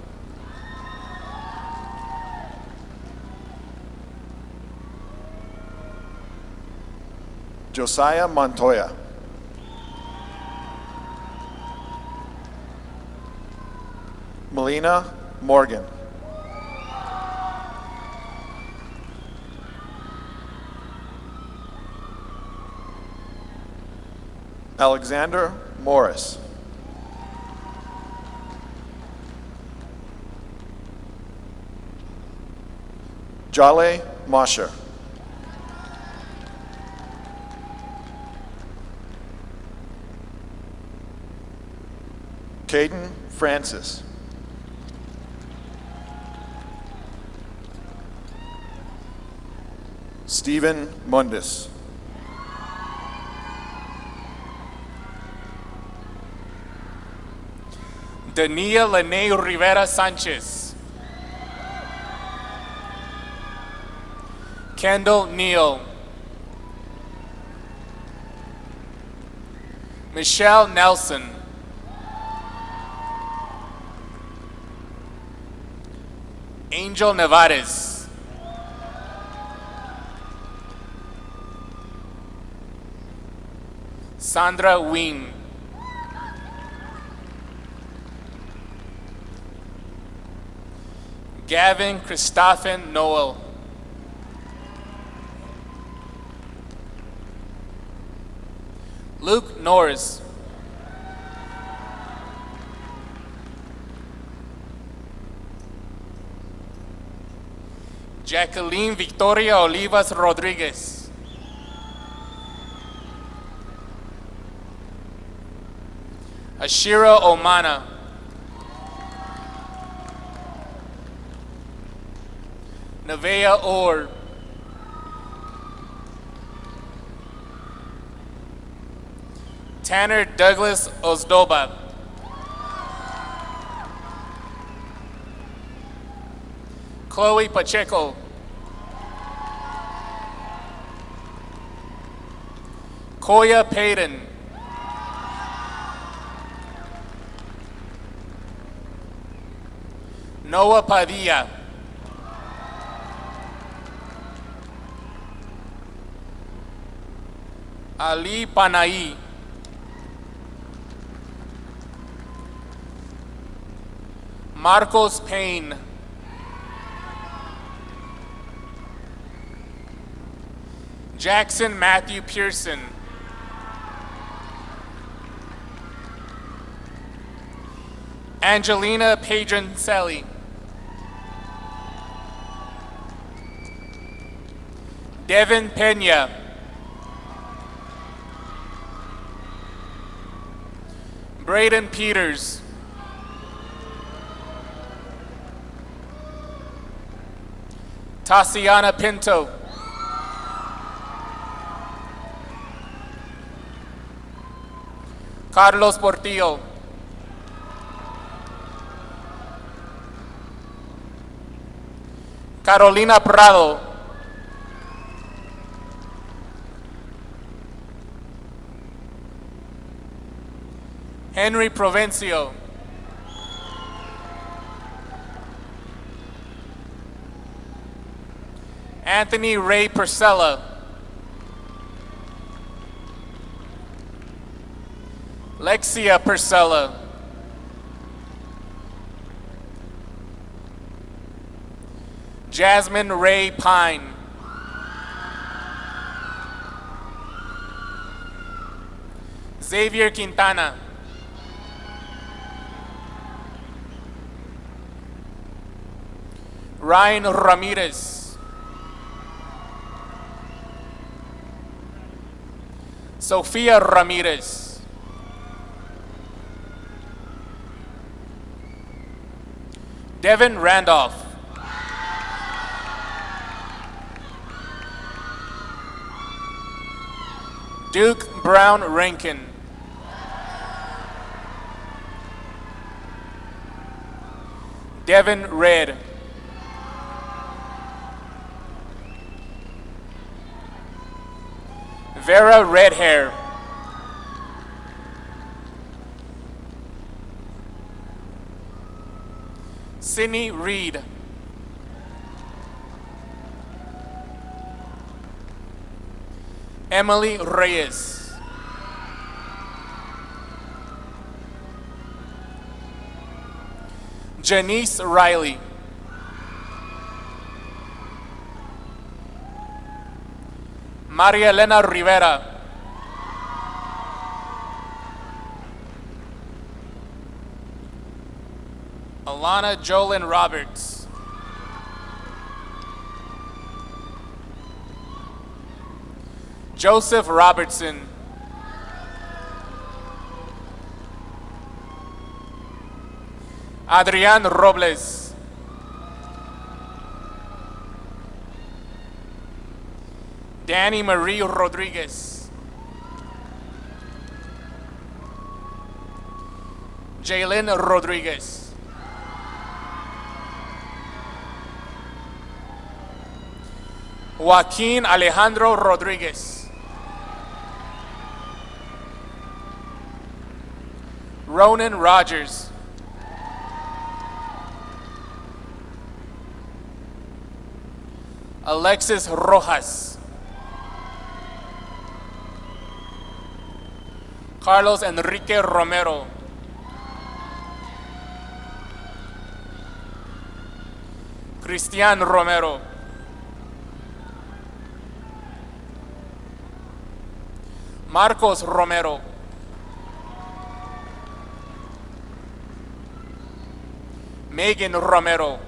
Josiah Montoya. Melina Morgan. Alexander Morris. Jale Mosher. Caden Francis. Stephen Mundis. Dania Lene Rivera Sanchez. Kendall Neal. Michelle Nelson. Angel Nevares. Sandra Wing. Gavin Christophen Noel. Luke Norris. Jacqueline Victoria Olivas Rodriguez. Ashira Omana. Nevaeh Orr. Tanner Douglas Ozdoba. Chloe Pacheco. Koya Payton. Noah Padilla. Ali Panay. Marcos Payne. Jackson Matthew Pearson. Angelina Pedroncelli. Devin Pena. Braden Peters. Tasiana Pinto. Carlos Portillo. Carolina Prado. Henry Provencio. Anthony Ray Purcella. Lexia Purcella. Jasmine Ray Pine. Xavier Quintana. Ryan Ramirez. Sofia Ramirez. Devin Randolph. Duke Brown Rankin. Devin Red. Vera Redhair. Sydney Reed. Emily Reyes. Janice Riley. Maria Elena Rivera. Alana Jolyn Roberts. Joseph Robertson. Adrian Robles. Danny Marie Rodriguez. Jalen Rodriguez. Joaquin Alejandro Rodriguez. Ronan Rogers. Alexis Rojas. Carlos Enrique Romero. Cristian Romero. Marcos Romero. Megan Romero.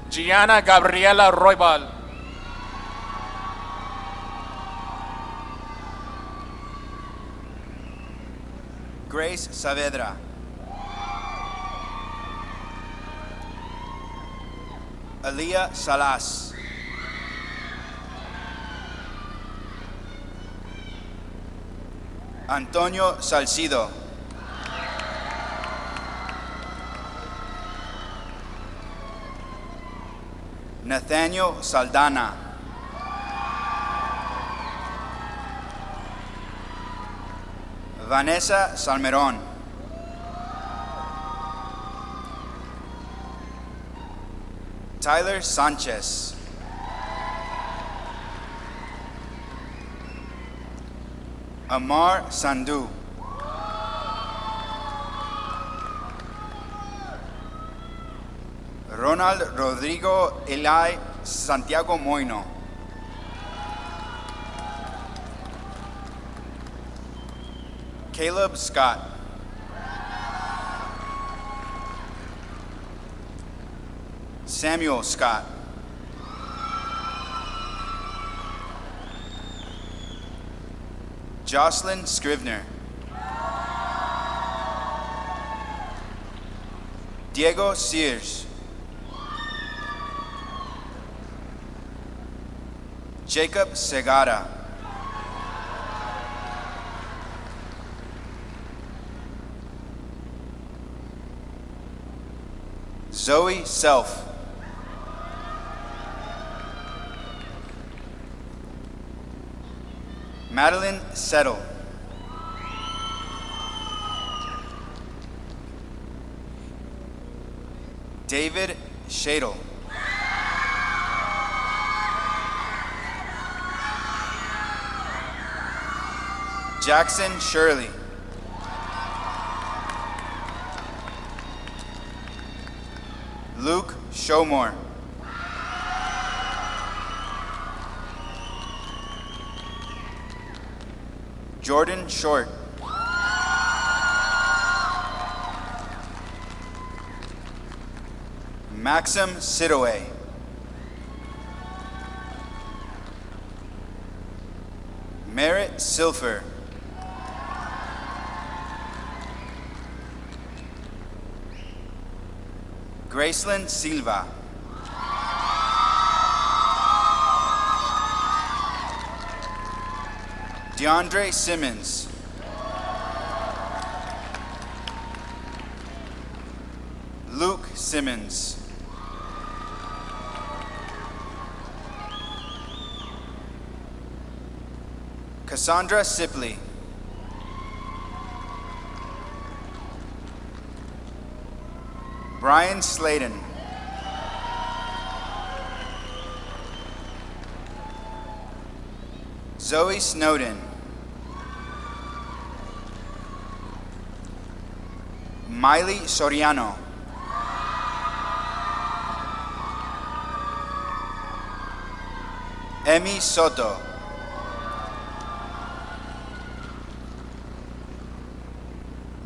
Gianna Gabriela Roybal. Grace Saavedra. Aaliyah Salas. Antonio Salcido. Nathaniel Saldana. Vanessa Salmerón. Tyler Sanchez. Amar Sandu. Ronald Rodrigo Eli Santiago Moino. Caleb Scott. Samuel Scott. Jocelyn Scrivener. Diego Sears. Jacob Segara. Zoe Self. Madeline Settle. David Shadle. Jackson Shirley. Luke Showmore. Jordan Short. Maxim Sidaway. Merritt Silfer. Graceland Silva. DeAndre Simmons. Luke Simmons. Cassandra Sipley. Brian Sladen. Zoe Snowden. Miley Soriano. Emmy Soto.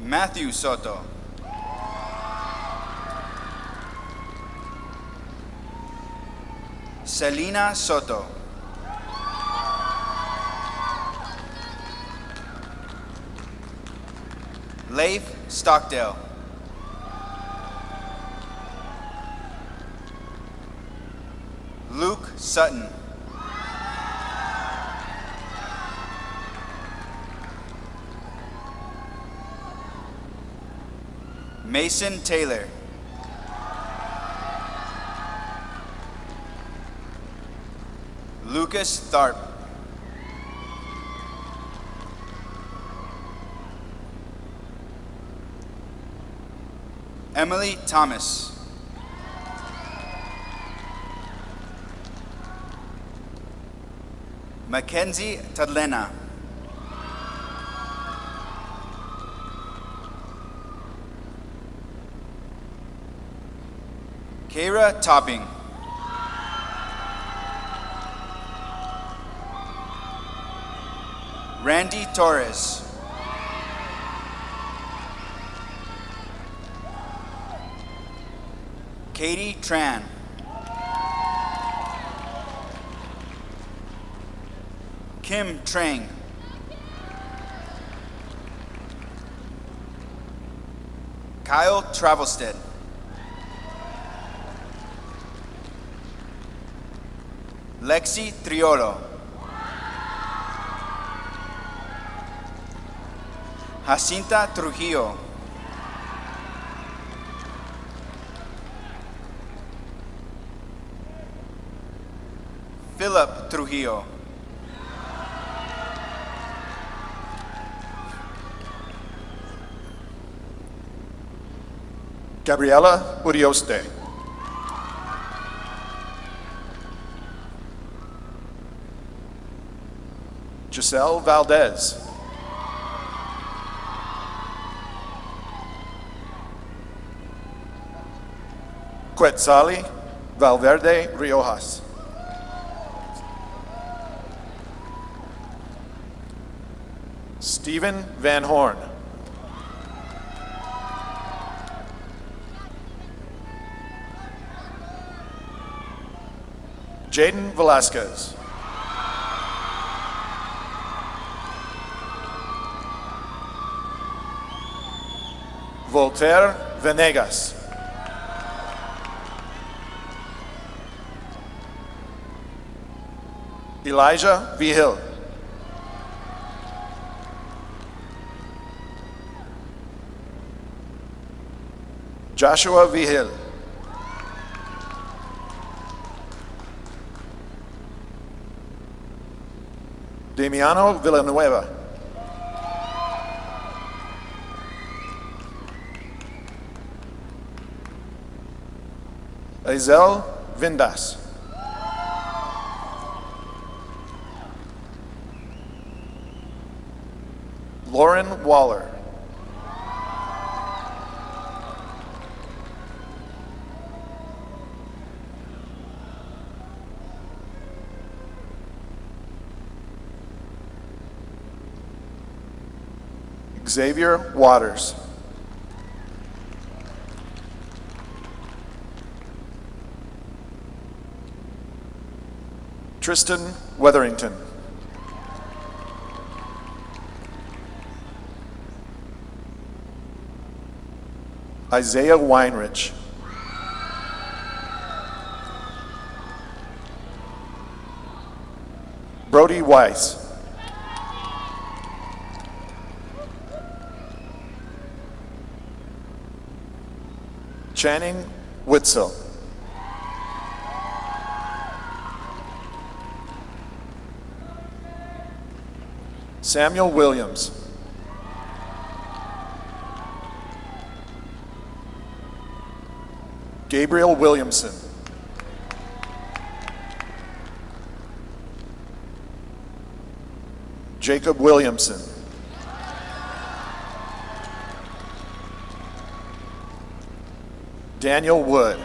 Matthew Soto. Selena Soto. Leif Stockdale. Luke Sutton. Mason Taylor. Lucas Tharp. Emily Thomas. Mackenzie Tadlena. Kara Topping. Randy Torres. Katie Tran. Kim Trang. Kyle Travelstead. Lexi Triolo. Jacinta Trujillo. Philip Trujillo. Gabriela Urioste. Giselle Valdez. Quetzali Valverde Riojas. Stephen Van Horn. Jaden Velasquez. Voltaire Venegas. Elijah Vigil. Joshua Vigil. Damiano Villanueva. Azel Vindas. Lauren Waller. Xavier Waters. Tristan Weatherington. Isaiah Weinrich. Brody Weiss. Channing Witzel. Samuel Williams. Gabriel Williamson. Jacob Williamson. Daniel Wood.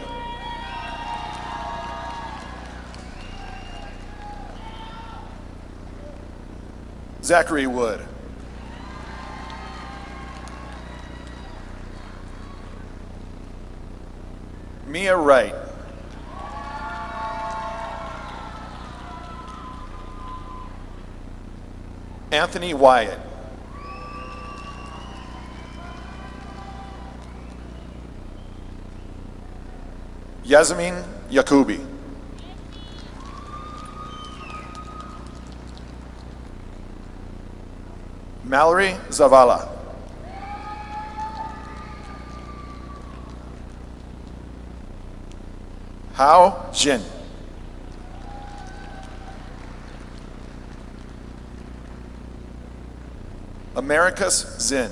Zachary Wood. Mia Wright. Anthony Wyatt. Yasmin Yakubi. Mallory Zavala. Hao Jin. Americus Zin.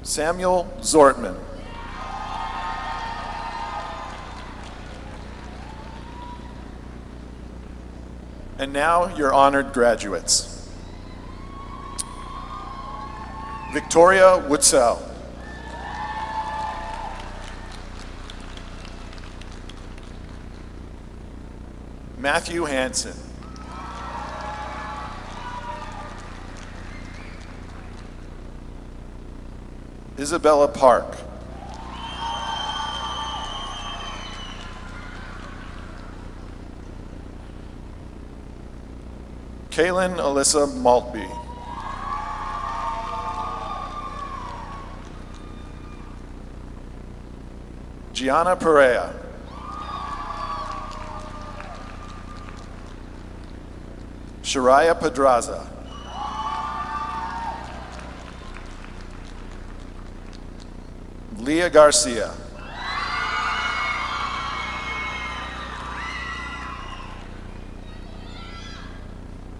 Samuel Zortman. And now, your honored graduates. Victoria Woodsell. Matthew Hansen. Isabella Park. Kaylin Alyssa Maltby. Gianna Perea. Shariah Pedraza. Leah Garcia.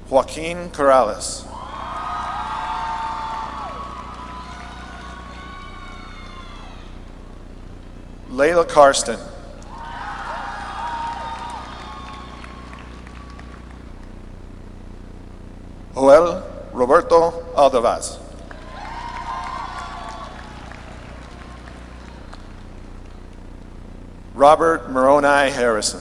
Joaquin Corrales. Layla Karsten. Joel Roberto Aldavaz. Robert Moroni Harrison.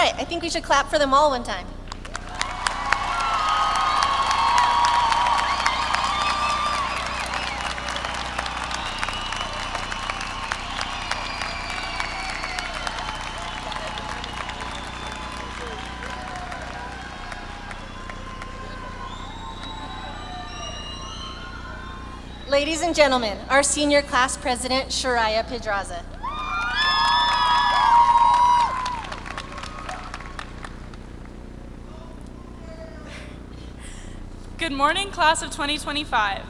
right, I think we should clap for them all one time. Ladies and gentlemen, our senior class president, Shariah Pedraza. Good morning, class of 2025.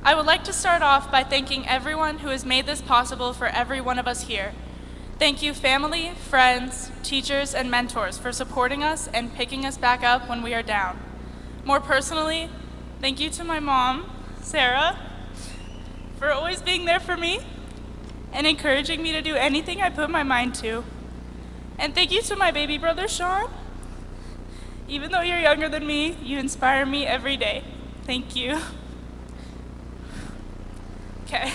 I would like to start off by thanking everyone who has made this possible for every one of us here. Thank you, family, friends, teachers, and mentors for supporting us and picking us back up when we are down. More personally, thank you to my mom, Sarah, for always being there for me and encouraging me to do anything I put my mind to. And thank you to my baby brother, Sean. Even though you're younger than me, you inspire me every day. Thank you. Okay.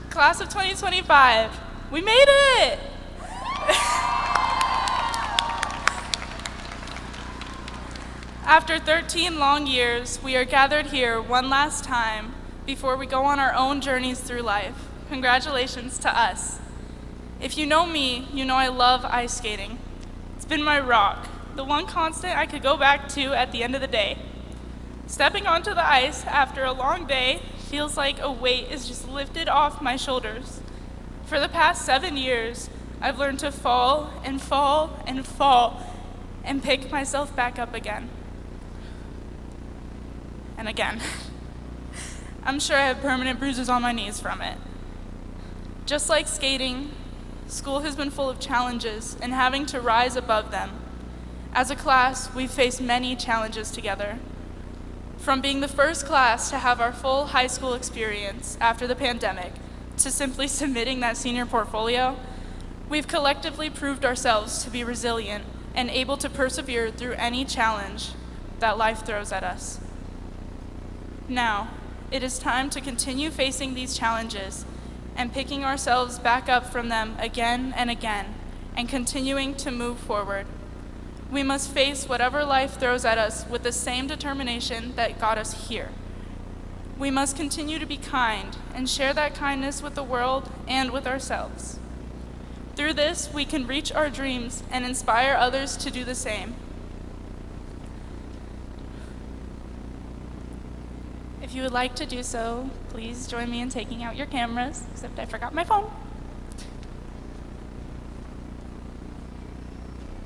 Class of 2025, we made it! After 13 long years, we are gathered here one last time before we go on our own journeys through life. Congratulations to us. If you know me, you know I love ice skating. It's been my rock, the one constant I could go back to at the end of the day. Stepping onto the ice after a long day feels like a weight is just lifted off my shoulders. For the past 7 years, I've learned to fall and fall and fall and pick myself back up again. And again. I'm sure I have permanent bruises on my knees from it. Just like skating, school has been full of challenges and having to rise above them. As a class, we've faced many challenges together. From being the first class to have our full high school experience after the pandemic, to simply submitting that senior portfolio, we've collectively proved ourselves to be resilient and able to persevere through any challenge that life throws at us. Now, it is time to continue facing these challenges and picking ourselves back up from them again and again, and continuing to move forward. We must face whatever life throws at us with the same determination that got us here. We must continue to be kind and share that kindness with the world and with ourselves. Through this, we can reach our dreams and inspire others to do the same. If you would like to do so, please join me in taking out your cameras, except I forgot my phone.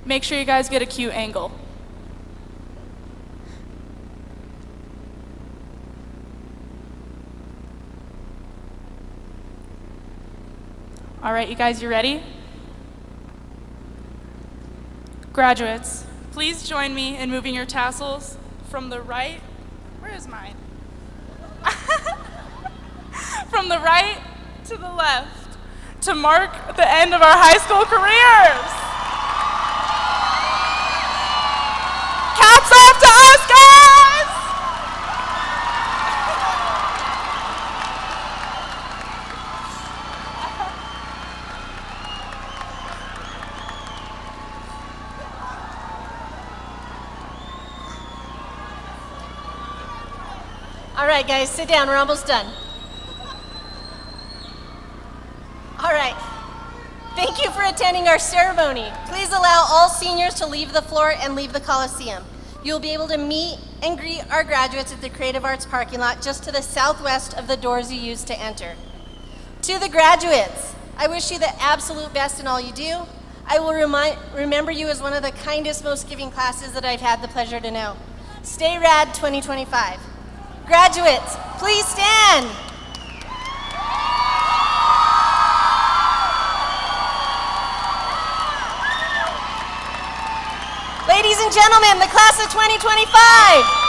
Make sure you guys get a cute angle. All right, you guys, you ready? Graduates, please join me in moving your tassels from the right, where is mine? From the right to the left to mark the end of our high school careers. Caps off to us, guys! All right, guys, sit down. We're almost done. All right. Thank you for attending our ceremony. Please allow all seniors to leave the floor and leave the Coliseum. You'll be able to meet and greet our graduates at the Creative Arts parking lot just to the southwest of the doors you used to enter. To the graduates, I wish you the absolute best in all you do. I will remember you as one of the kindest, most giving classes that I've had the pleasure to know. Stay rad 2025. Graduates, please stand. Ladies and gentlemen, the class of 2025.